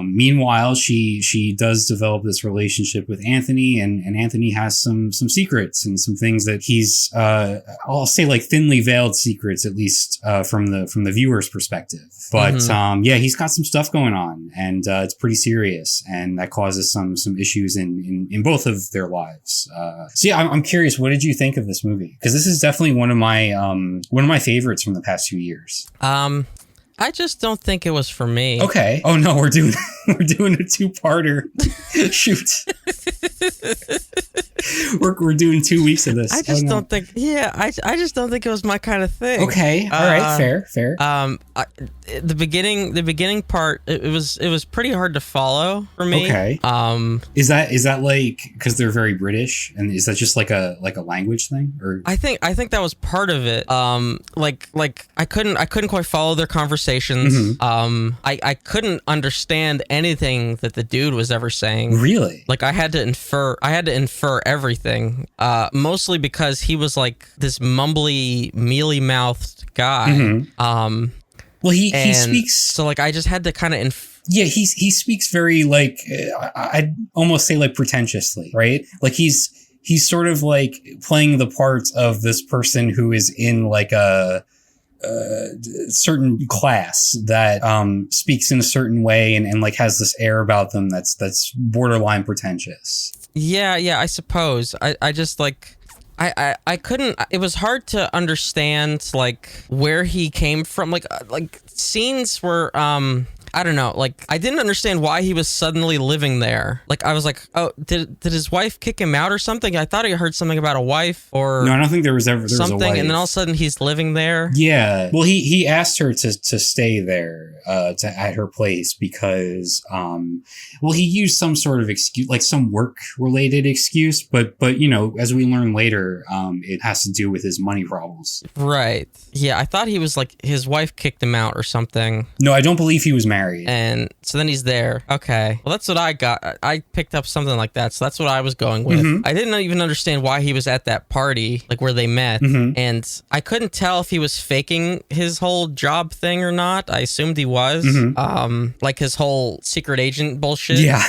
Meanwhile, she does develop this relationship with Anthony, and Anthony has some secrets and some things that he's I'll say like thinly veiled secrets, at least from the viewer's perspective. But he's got some stuff going on, and it's pretty serious, and that causes some issues in both of their lives. I'm curious, what did you think of this movie? Because this is definitely one of my favorites from the past 2 years. I just don't think it was for me. Okay. Oh no, we're doing a two-parter. Shoot. We're doing 2 weeks of this. I just don't think. Yeah, I just don't think it was my kind of thing. Okay. All right. Fair. The beginning part, it was pretty hard to follow for me. Okay. Is that like because they're very British, and is that just like a language thing? Or I think that was part of it. Like I couldn't quite follow their conversations. I couldn't understand anything that the dude was ever saying. Really? Like I had to infer everything. Mostly because he was like this mumbly, mealy-mouthed guy. Well, he speaks. So like I just had to kind of he speaks very like I'd almost say like pretentiously, right? Like he's sort of like playing the part of this person who is in like a certain class that speaks in a certain way and like has this air about them that's borderline pretentious. Yeah, I suppose. I just like I couldn't, it was hard to understand like where he came from. Like scenes were I don't know, like I didn't understand why he was suddenly living there. Like I was like, oh, did his wife kick him out or something? I thought I heard something about a wife or no, I don't think there was something, a wife. and then all of a sudden he's living there. Yeah, well, he asked her to stay there at her place because well, he used some sort of excuse, like some work related excuse, but you know, as we learn later, it has to do with his money problems. Right. Yeah, I thought he was like his wife kicked him out or something. No, I don't believe he was married. And so then he's there. Okay. Well, that's what I got. I picked up something like that. So that's what I was going with. Mm-hmm. I didn't even understand why he was at that party, like where they met. Mm-hmm. And I couldn't tell if he was faking his whole job thing or not. I assumed he was. Mm-hmm. Like his whole secret agent bullshit. Yeah.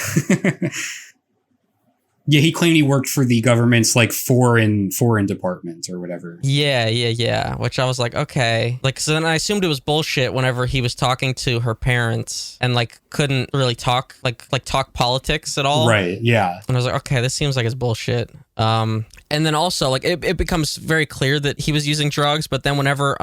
Yeah, he claimed he worked for the government's like foreign department or whatever. Yeah. Which I was like, okay. Like, so then I assumed it was bullshit whenever he was talking to her parents and like couldn't really talk talk politics at all. Right. Yeah. And I was like, okay, this seems like it's bullshit. And then also like it becomes very clear that he was using drugs, but then whenever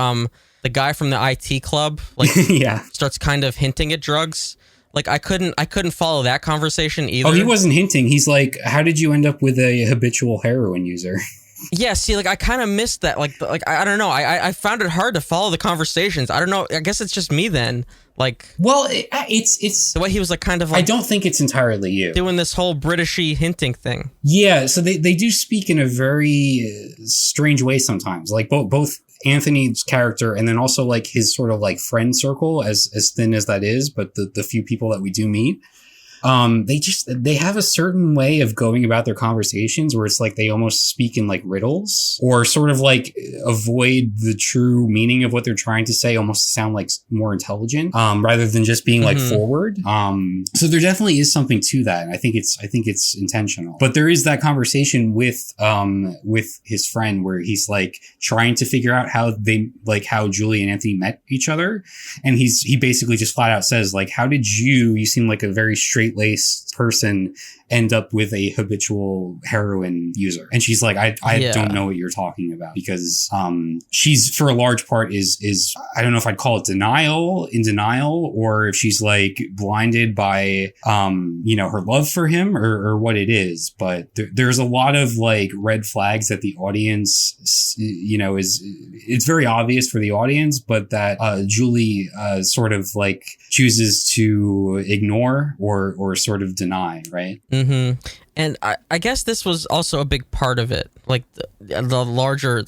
the guy from the IT club like yeah. starts kind of hinting at drugs. Like I couldn't follow that conversation either. Oh, he wasn't hinting. He's like, how did you end up with a habitual heroin user? Yeah, see, like I kind of missed that. Like I don't know. I found it hard to follow the conversations. I don't know. I guess it's just me then. Like, well, it's the way he was like kind of like, I don't think it's entirely you doing this whole Britishy hinting thing. Yeah, so they do speak in a very strange way sometimes. Like both Anthony's character and then also like his sort of like friend circle, as thin as that is, but the few people that we do meet, they have a certain way of going about their conversations where it's like they almost speak in like riddles or sort of like avoid the true meaning of what they're trying to say, almost to sound like more intelligent, rather than just being like forward. So there definitely is something to that. And I think it's intentional, but there is that conversation with his friend where he's like trying to figure out how Julie and Anthony met each other. And he basically just flat out says like, how did you seem like a very straight-laced person end up with a habitual heroin user? And she's like, I don't know what you're talking about, because she's for a large part is I don't know if I'd call it denial, or if she's like blinded by her love for him or what it is. But there's a lot of like red flags that the audience it's very obvious for the audience, but that Julie sort of like chooses to ignore or sort of deny, right? Mm-hmm. And I guess this was also a big part of it, like the larger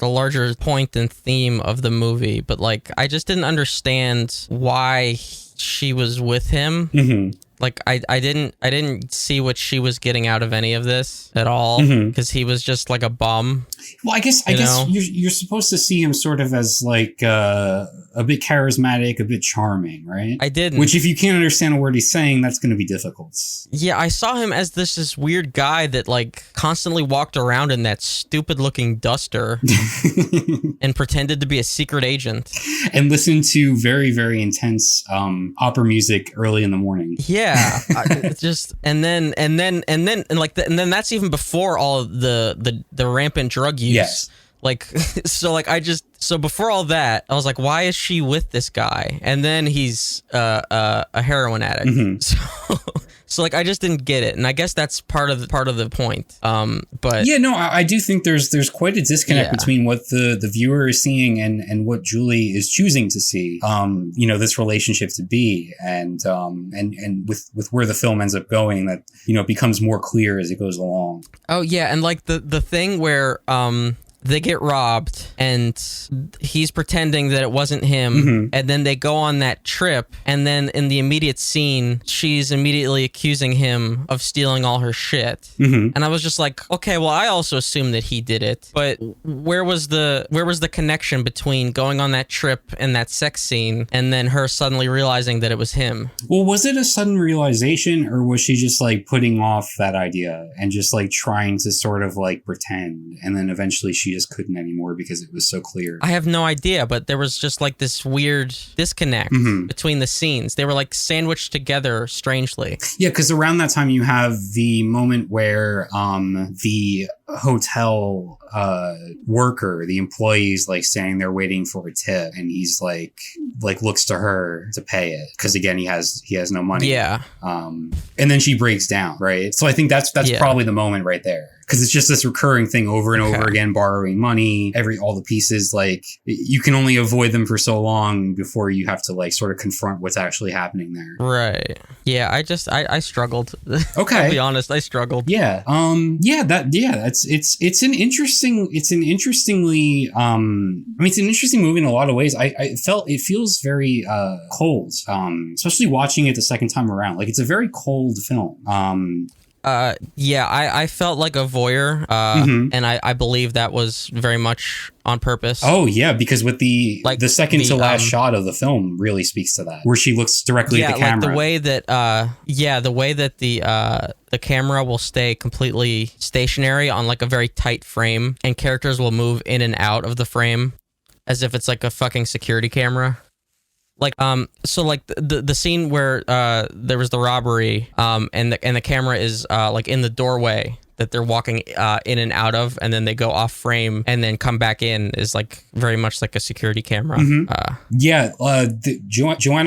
point and theme of the movie. But like, I just didn't understand why she was with him. Mm-hmm. Like I didn't see what she was getting out of any of this at all, because he was just like a bum. Well, I guess you're supposed to see him sort of as like a bit charismatic, a bit charming, right? I didn't. Which if you can't understand a word he's saying, that's going to be difficult. Yeah, I saw him as this weird guy that like constantly walked around in that stupid looking duster and pretended to be a secret agent and listened to very, very intense opera music early in the morning. Yeah. And then that's even before all the rampant drug use. Yes. Like, so before all that, I was like, why is she with this guy? And then he's a heroin addict. Mm-hmm. So like, I just didn't get it, and I guess that's part of the point. But yeah, no, I do think there's quite a disconnect between what the viewer is seeing and what Julie is choosing to see. This relationship to be, and with where the film ends up going, that becomes more clear as it goes along. Oh yeah, and like the thing where they get robbed and he's pretending that it wasn't him, and then they go on that trip, and then in the immediate scene she's immediately accusing him of stealing all her shit. And I was just like, okay, well, I also assumed that he did it, but where was the connection between going on that trip and that sex scene and then her suddenly realizing that it was him? Well, was it a sudden realization, or was she just like putting off that idea and just like trying to sort of like pretend, and then eventually she she just couldn't anymore because it was so clear? I have no idea, but there was just like this weird disconnect between the scenes. They were like sandwiched together strangely. Yeah, because around that time you have the moment where the hotel worker, the employee's like standing there waiting for a tip, and he's like looks to her to pay it because again he has no money. Yeah. And then she breaks down, right? So I think that's probably the moment right there. Because it's just this recurring thing over and over again, borrowing money, all the pieces, like you can only avoid them for so long before you have to like sort of confront what's actually happening there. Right. Yeah. I struggled. Okay. I'll be honest. I struggled. Yeah. It's an interesting movie in a lot of ways. I felt it feels very, cold. Especially watching it the second time around. Like it's a very cold film. Yeah, I felt like a voyeur, and I believe that was very much on purpose. Oh yeah, because with the second to last shot of the film really speaks to that, where she looks directly at the camera. Like the way that the camera will stay completely stationary on like a very tight frame, and characters will move in and out of the frame as if it's like a fucking security camera. Like so like the scene where there was the robbery and the camera is like in the doorway that they're walking in and out of, and then they go off frame and then come back in is like very much like a security camera. Joanna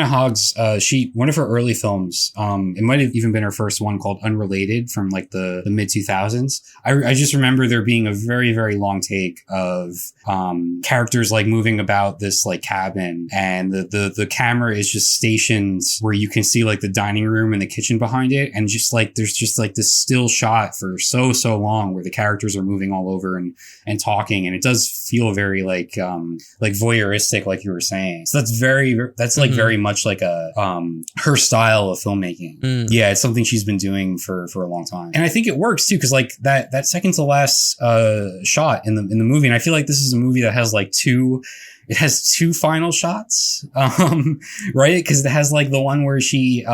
Hogg's one of her early films, it might have even been her first one, called Unrelated, from like the mid 2000s. I just remember there being a very, very long take of characters like moving about this like cabin, and the camera is just stationed where you can see like the dining room and the kitchen behind it, and just like there's just like this still shot for so long where the characters are moving all over and talking, and it does feel very like voyeuristic, like you were saying. So that's very much like a her style of filmmaking. Yeah, it's something she's been doing for a long time, and I think it works too, because like that second to last shot in the movie, and I feel like this is a movie that has like two final shots, right? Because it has like the one where she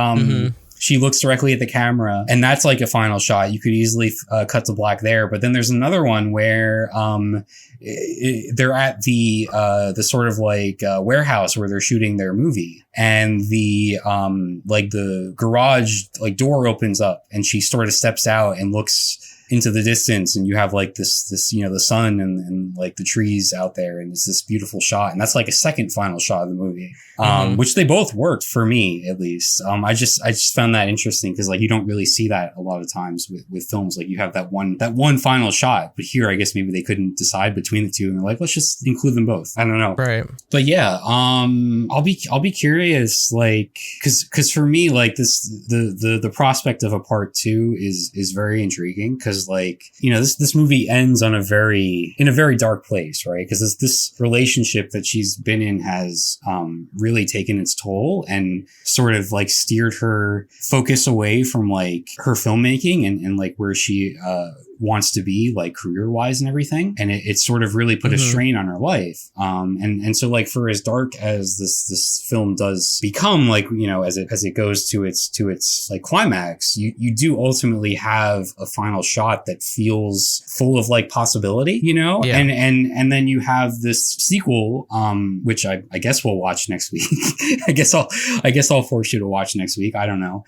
looks directly at the camera, and that's like a final shot. You could easily cut to black there. But then there's another one where they're at the sort of like warehouse where they're shooting their movie, and the like the garage like door opens up, and she sort of steps out and looks into the distance, and you have like this you know, the sun and like the trees out there, and it's this beautiful shot, and that's like a second final shot of the movie, which they both worked for me, at least. I just found that interesting, because like you don't really see that a lot of times with films. Like you have that one final shot, but here I guess maybe they couldn't decide between the two, and they're like, let's just include them both. I don't know, right? But yeah, I'll be curious, like because for me, like the prospect of a part 2 is very intriguing, because like, you know, this movie ends in a very dark place, right? Because this relationship that she's been in has really taken its toll, and sort of like steered her focus away from like her filmmaking and like where she wants to be like career wise and everything, and it sort of really put a strain on her life, and so like for as dark as this film does become, like, you know, as it goes to its like climax, you do ultimately have a final shot that feels full of like possibility, you know. Yeah. And then you have this sequel, which I guess we'll watch next week. I guess I'll force you to watch next week, I don't know.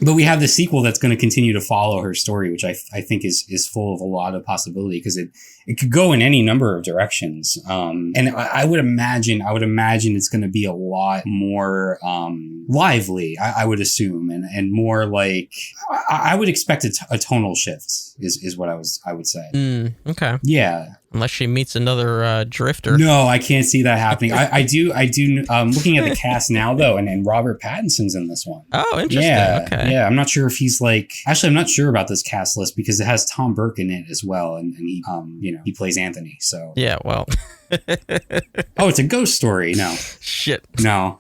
But we have the sequel that's going to continue to follow her story, which I think is full of a lot of possibility, because it could go in any number of directions. And I would imagine it's going to be a lot more lively, I would assume, and more like I would expect a tonal shift is what I would say. Okay. Yeah. Unless she meets another drifter. No, I can't see that happening. I do. Looking at the cast now, though, and Robert Pattinson's in this one. Oh, interesting. Yeah, okay. Yeah, I'm not sure if he's like. Actually, I'm not sure about this cast list, because it has Tom Burke in it as well, and he, you know, he plays Anthony. So yeah, well. Oh, it's a ghost story. No. Shit. No.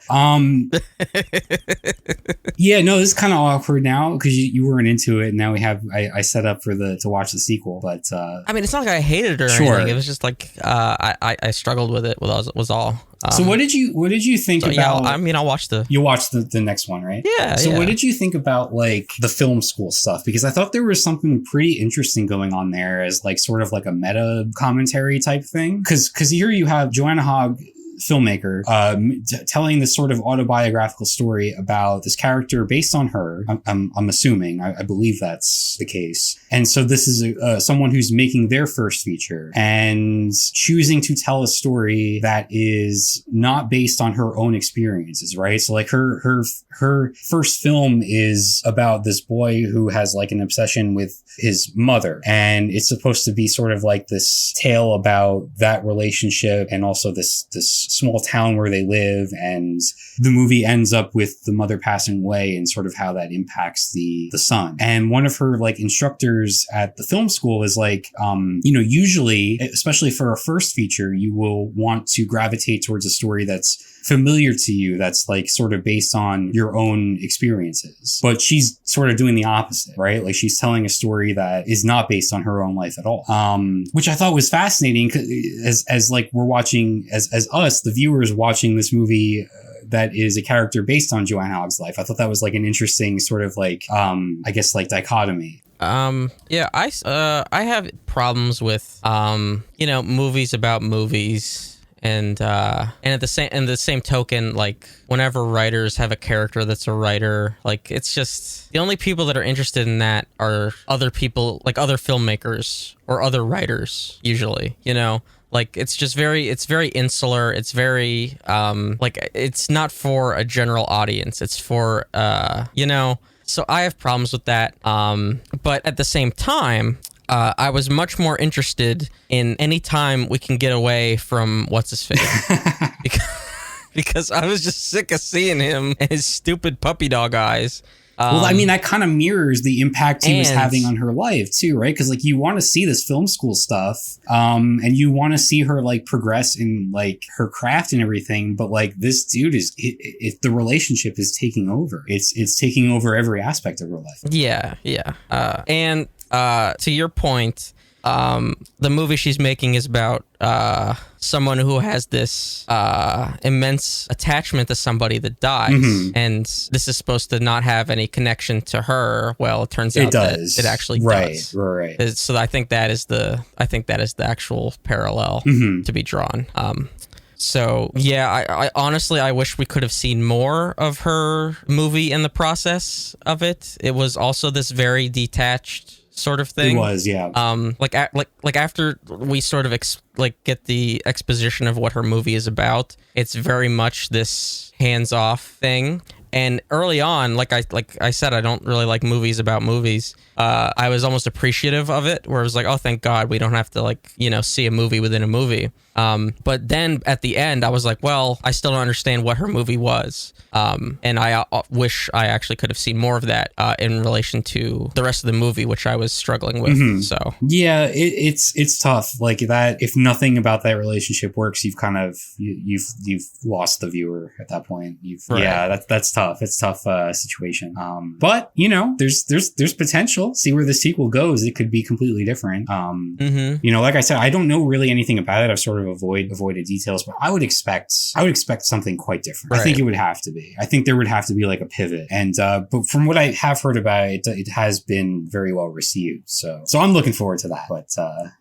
Yeah, no, this is kind of awkward now, because you weren't into it, and now I set up to watch the sequel, but I mean, it's not like I hated it or anything. It was just like I struggled with it was all. So what did you think about? Yeah, I'll watch you'll watch the next one, right? Yeah. So what did you think about like the film school stuff? Because I thought there was something pretty interesting going on there as like sort of like a meta commentary type thing. Because here you have Joanna Hogg, filmmaker, telling this sort of autobiographical story about this character based on her. I'm assuming, I believe that's the case. And so this is someone who's making their first feature and choosing to tell a story that is not based on her own experiences, right? So like her first film is about this boy who has like an obsession with his mother, and it's supposed to be sort of like this tale about that relationship and also this small town where they live, and the movie ends up with the mother passing away and sort of how that impacts the son. And one of her like instructors at the film school is like, usually, especially for a first feature, you will want to gravitate towards a story that's familiar to you, that's like sort of based on your own experiences. But she's sort of doing the opposite, right? Like she's telling a story that is not based on her own life at all. Which I thought was fascinating, as like we're watching, as us, the viewers watching this movie that is a character based on Joanna Hogg's life. I thought that was like an interesting sort of like, I guess like dichotomy. Yeah, I have problems with, movies about movies. And at the same token, like whenever writers have a character that's a writer, like it's just the only people that are interested in that are other people, like other filmmakers or other writers usually, like it's very insular. It's very like it's not for a general audience. It's for so I have problems with that. But at the same time, I was much more interested in any time we can get away from what's his face, because I was just sick of seeing him and his stupid puppy dog eyes. Well, I mean, that kind of mirrors the impact he was having on her life too, right? Because like you want to see this film school stuff, and you want to see her like progress in like her craft and everything. But like this dude the relationship is taking over. It's taking over every aspect of her life. Yeah. And to your point, the movie she's making is about someone who has this immense attachment to somebody that dies, and this is supposed to not have any connection to her. Well, it turns out that it actually does. Right. So I think that is the actual parallel to be drawn. So yeah, I honestly, I wish we could have seen more of her movie in the process of it. It was also this very detached sort of thing. It was, yeah. Like after we sort of get the exposition of what her movie is about, it's very much this hands-off thing. And early on, like I said, I don't really like movies about movies. I was almost appreciative of it, where it was like, oh, thank God we don't have to see a movie within a movie. But then at the end, I was like, well, I still don't understand what her movie was. And I wish I actually could have seen more of that in relation to the rest of the movie, which I was struggling with. So yeah, it's tough. Like that, if nothing about that relationship works, you've kind of you've lost the viewer at that point. Right. Yeah, that's tough. It's a tough situation. But there's potential. See where the sequel goes. It could be completely different. Like I said, I don't know really anything about it. I've sort of avoided details, but I would expect something quite different. Right. I think it would have to be. I think there would have to be like a pivot. And but from what I have heard about it, it has been very well received. So I'm looking forward to that. But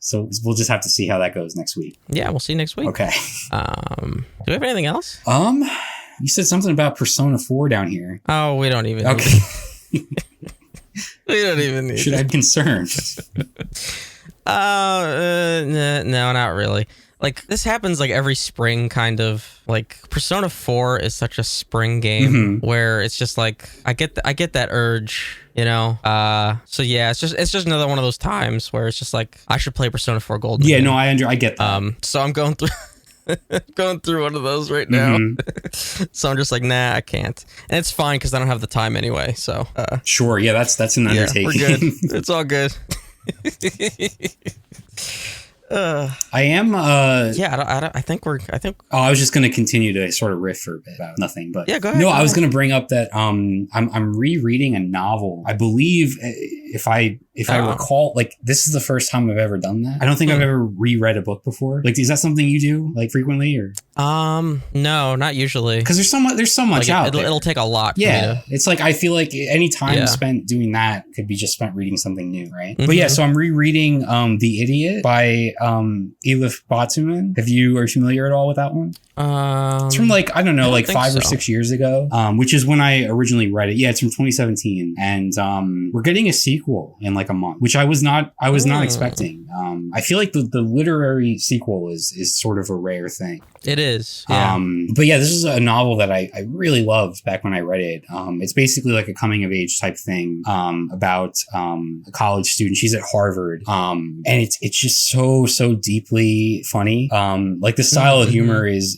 so we'll just have to see how that goes next week. Yeah, we'll see you next week. Okay. Do we have anything else? You said something about Persona 4 down here. Oh, we don't even. Okay. We don't even need. Should I be concerned? No, not really. Like this happens like every spring, kind of. Like Persona 4 is such a spring game where it's just like I get that urge, So yeah, it's just another one of those times where it's just like I should play Persona 4 Gold. Yeah, no, I get that. So I'm going through. Going through one of those right now. So I'm just like, nah, I can't. And it's fine because I don't have the time anyway. So sure, yeah, that's an undertaking. We're good. It's all good. I am I think I was just going to continue to sort of riff for a bit about nothing, but yeah, go ahead. No, I was going to bring up that I'm rereading a novel. I believe if I recall, like, this is the first time I've ever done that. I don't think I've ever reread a book before. Like, is that something you do like frequently or? No, not usually. Because there's so much out there. It'll take a lot. Yeah, it's like I feel like any time spent doing that could be just spent reading something new, right? But yeah, so I'm rereading The Idiot by Elif Batuman. Are you familiar at all with that one? It's from like, I don't know, like 5 or 6 years ago, which is when I originally read it. Yeah, it's from 2017, and we're getting a sequel in like a month, which I was not expecting. I feel like the literary sequel is sort of a rare thing. It is. Yeah. But yeah, this is a novel that I really loved back when I read it. It's basically like a coming of age type thing about a college student. She's at Harvard, and it's just so deeply funny. Like the style of humor is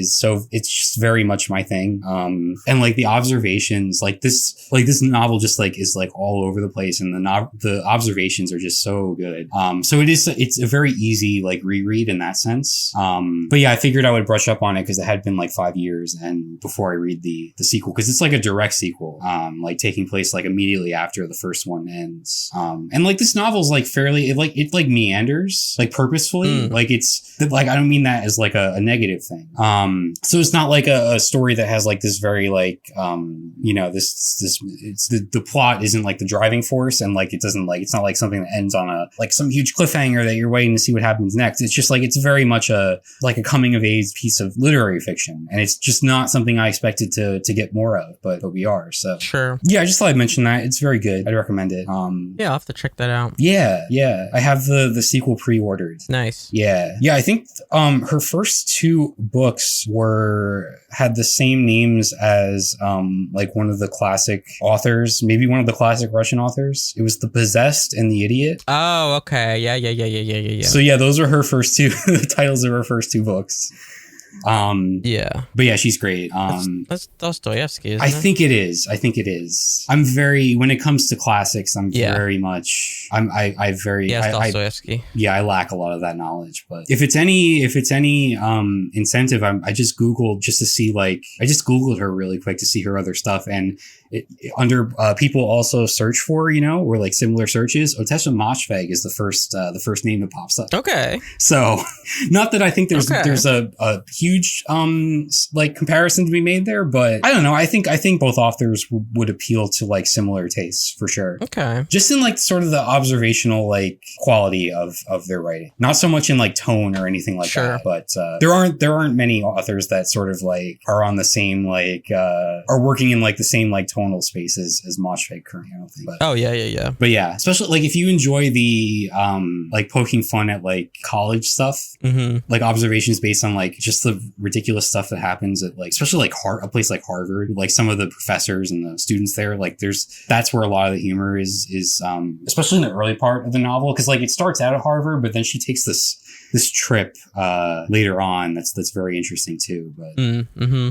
so, it's just very much my thing. And like the observations, like this novel just like is like all over the place, and the observations are just so good. So it's a very easy like reread in that sense. But yeah, I figured I would brush up on it because it had been like 5 years and before I read the sequel, because it's like a direct sequel, like taking place like immediately after the first one ends. And like this novel's like fairly, it meanders like purposefully. Like it's like, I don't mean that as like a negative thing. So it's not like a story that has like this very like, the plot isn't like the driving force, and like it doesn't like, it's not like something that ends on like some huge cliffhanger that you're waiting to see what happens next. It's just like, it's very much a coming of age piece of literary fiction, and it's just not something I expected to get more of, but we are. So sure. Yeah, I just thought I'd mention that. It's very good. I'd recommend it. Yeah, I'll have to check that out. Yeah. I have the sequel pre-ordered. Nice. Yeah. I think her first 2 books had the same names as like one of the classic authors, maybe one of the classic Russian authors. It was The Possessed and The Idiot. Oh, okay. Yeah. So yeah, those are her first 2 the titles of her first 2 books. Yeah, but yeah, she's great. That's Dostoevsky, isn't I think it is. I'm very, when it comes to classics, I'm very much, Dostoevsky. I lack a lot of that knowledge, but if it's any incentive, I just Googled just to see, like, I just Googled her really quick to see her other stuff, and under people also search for, or like similar searches, Otessa Moshfegh is the first name that pops up. Okay. So not that I think there's a huge like comparison to be made there, but I don't know. I think both authors would appeal to like similar tastes for sure. Okay. Just in like sort of the observational like quality of their writing, not so much in like tone or anything like that. But there aren't many authors that sort of like are on the same like are working in like the same like tonal spaces as Moshfegh currently, I don't think. But, yeah. But yeah, especially like if you enjoy the like poking fun at like college stuff, like observations based on like just the ridiculous stuff that happens at like, especially like a place like Harvard, like some of the professors and the students there, like that's where a lot of the humor is especially in the early part of the novel, because like it starts out at Harvard, but then she takes this trip later on that's very interesting too. But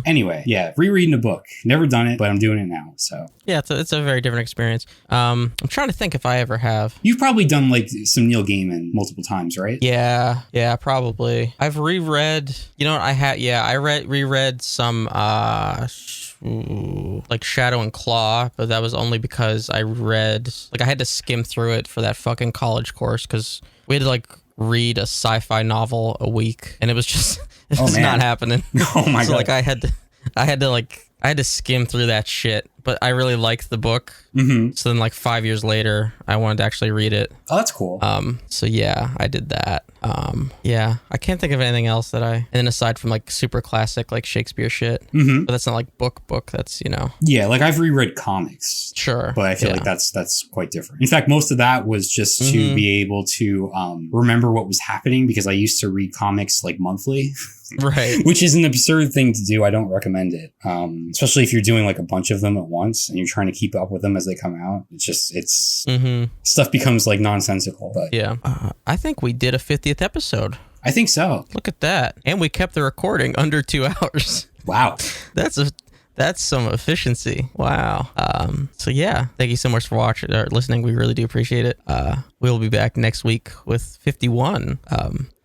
anyway, yeah, rereading a book, never done it, but I'm doing it now. So yeah, it's a very different experience. I'm trying to think if I ever have. You've probably done like some Neil Gaiman multiple times, right? Yeah, probably. I've reread, I reread some like Shadow and Claw, but that was only because I had to skim through it for that fucking college course, because we had to like read a sci-fi novel a week, and it was not happening. Oh my god. Like I had to skim through that shit, but I really liked the book. So then like 5 years later, I wanted to actually read it. Oh, that's cool. So yeah, I did that. Yeah, I can't think of anything else and then aside from like super classic like Shakespeare shit, but that's not like book, that's, Yeah, like I've reread comics. Sure. But I feel like that's quite different. In fact, most of that was just to be able to remember what was happening, because I used to read comics like monthly. Right. Which is an absurd thing to do. I don't recommend it. Especially if you're doing like a bunch of them at once and you're trying to keep up with them as they come out. Stuff becomes like nonsensical. But yeah. I think we did a 50th episode. I think so. Look at that. And we kept the recording under 2 hours. Wow. That's some efficiency. Wow. So yeah, thank you so much for watching or listening. We really do appreciate it. We'll be back next week with 51.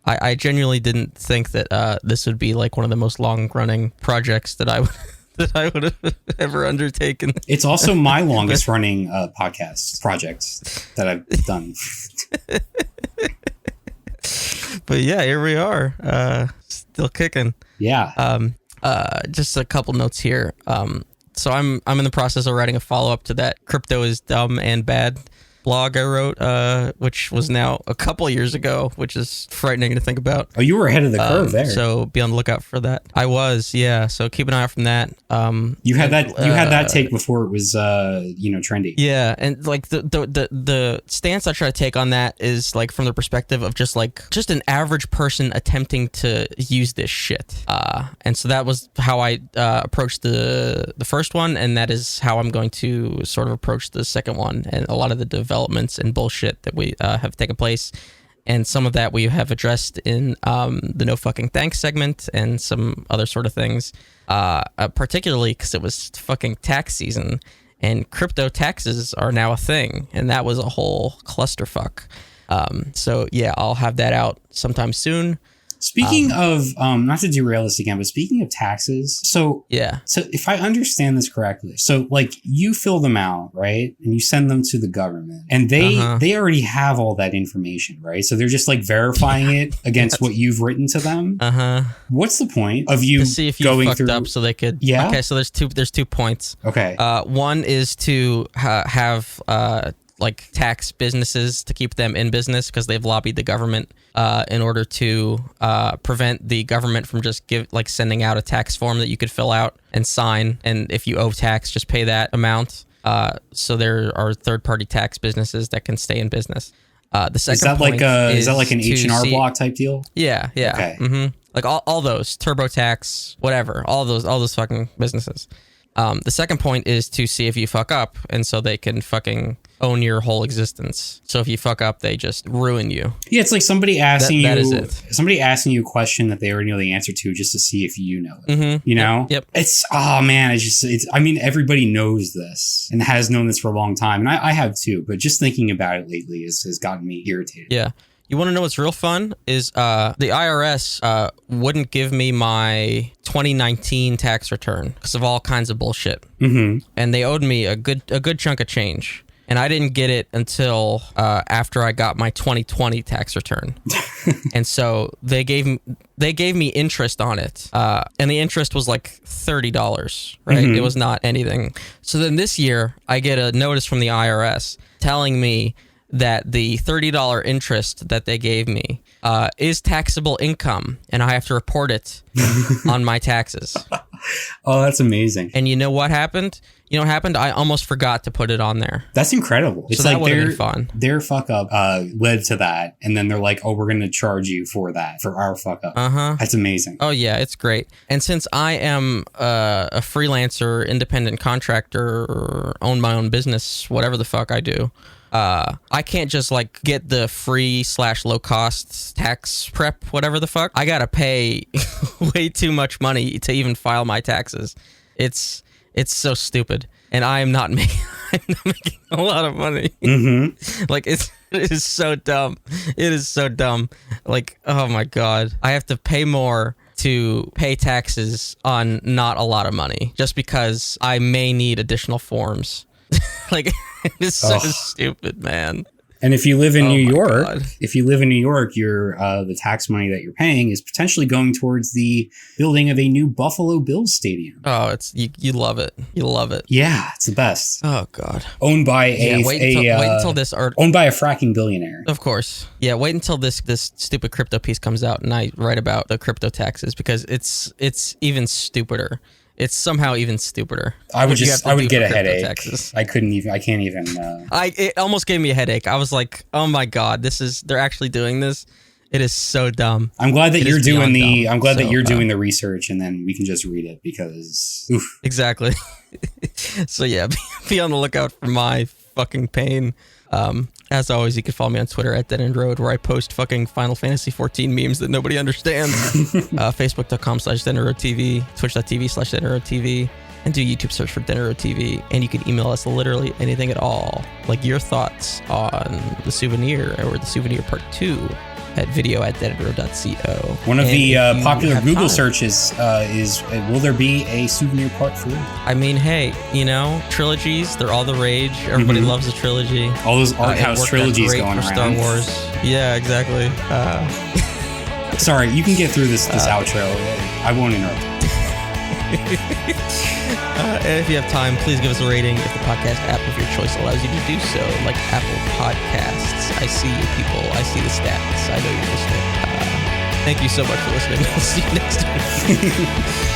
I genuinely didn't think that this would be like one of the most long running projects that I that I would have ever undertaken. It's also my longest running podcast project that I've done. But yeah, here we are, still kicking. Yeah. Just a couple notes here. So I'm in the process of writing a follow-up to that Crypto is Dumb and Bad blog I wrote, which was now a couple years ago, which is frightening to think about. Oh, you were ahead of the curve there. So be on the lookout for that. I was, yeah. So keep an eye out from that. You had that take before it was trendy. Yeah, and like the stance I try to take on that is like from the perspective of just an average person attempting to use this shit. And so that was how I approached the first one, and that is how I'm going to sort of approach the second one, and a lot of the developments and bullshit that we have taken place. And some of that we have addressed in the No Fucking Thanks segment and some other sort of things, particularly because it was fucking tax season and crypto taxes are now a thing. And that was a whole clusterfuck. So yeah, I'll have that out sometime soon. Speaking of, not to derail this again, but speaking of taxes, so if I understand this correctly, so like you fill them out, right? And you send them to the government and they already have all that information, right? So they're just like verifying it against what you've written to them. What's the point of you to see if you going fucked through up so they could, okay, so there's two points. Okay. One is to have like tax businesses to keep them in business because they've lobbied the government in order to prevent the government from just sending out a tax form that you could fill out and sign, and if you owe tax, just pay that amount. So there are third-party tax businesses that can stay in business. The second is that like an H&R Block type deal? Yeah. Okay. Mm-hmm. Like all those TurboTax, whatever, all those fucking businesses. The second point is to see if you fuck up, and so they can fucking own your whole existence. So if you fuck up, they just ruin you. Yeah, it's like somebody asking that is it. Somebody asking you a question that they already know the answer to just to see if you know it. Mm-hmm. You know? Yep. It's, oh man, I mean, everybody knows this and has known this for a long time. And I have too, but just thinking about it lately has gotten me irritated. Yeah. You want to know what's real fun is the IRS wouldn't give me my 2019 tax return because of all kinds of bullshit. Mm-hmm. And they owed me a good chunk of change. And I didn't get it until after I got my 2020 tax return. And so they gave me interest on it. And the interest was like $30, right? Mm-hmm. It was not anything. So then this year I get a notice from the IRS telling me that the $30 interest that they gave me is taxable income, and I have to report it on my taxes. Oh, that's amazing. And you know what happened? You know what happened? I almost forgot to put it on there. That's incredible. It's so that like would have been fun. Their fuck up led to that, and then they're like, oh, we're going to charge you for that, for our fuck up. That's amazing. Oh, yeah, it's great. And since I am a freelancer, independent contractor, or own my own business, whatever the fuck I do, I can't just like get the free / low cost tax prep, whatever the fuck. I gotta pay way too much money to even file my taxes. It's so stupid, and I'm not making a lot of money. Mm-hmm. Like it is so dumb. It is so dumb. Like, oh my god, I have to pay more to pay taxes on not a lot of money just because I may need additional forms. Like, it's so stupid, man. And if you live in New York, your the tax money that you're paying is potentially going towards the building of a new Buffalo Bills stadium. Oh, it's you love it. You love it. Yeah, it's the best. Oh god. Owned by wait until this owned by a fracking billionaire. Of course. Yeah, wait until this stupid crypto piece comes out and I write about the crypto taxes because it's even stupider. It's somehow even stupider. I would get a headache. Taxes. I can't even. It almost gave me a headache. I was like, oh my god, they're actually doing this. It is so dumb. I'm glad that you're doing the research, and then we can just read it because. Oof. Exactly. So yeah, be on the lookout for my fucking pain. As always, you can follow me on Twitter at DeadEndRoad, where I post fucking Final Fantasy 14 memes that nobody understands. Facebook.com/DeadEndRoadTV, Twitch.tv/DeadEndRoadTV, and do YouTube search for DeadEndRoad TV. And you can email us literally anything at all, like your thoughts on the Souvenir or the Souvenir Part 2, at video@deadendroad.co. One of And the if you popular have Google time- searches is, will there be a Souvenir Part 3? I mean, hey, trilogies, they're all the rage. Everybody loves a trilogy. All those art It house worked out trilogies great going for around. Star Wars. Yeah, exactly. Sorry, you can get through this outro. I won't interrupt. And if you have time, please give us a rating if the podcast app of your choice allows you to do so, like Apple Podcasts. I see you people. I see the stats. I know you're listening. Thank you so much for listening. We'll see you next week.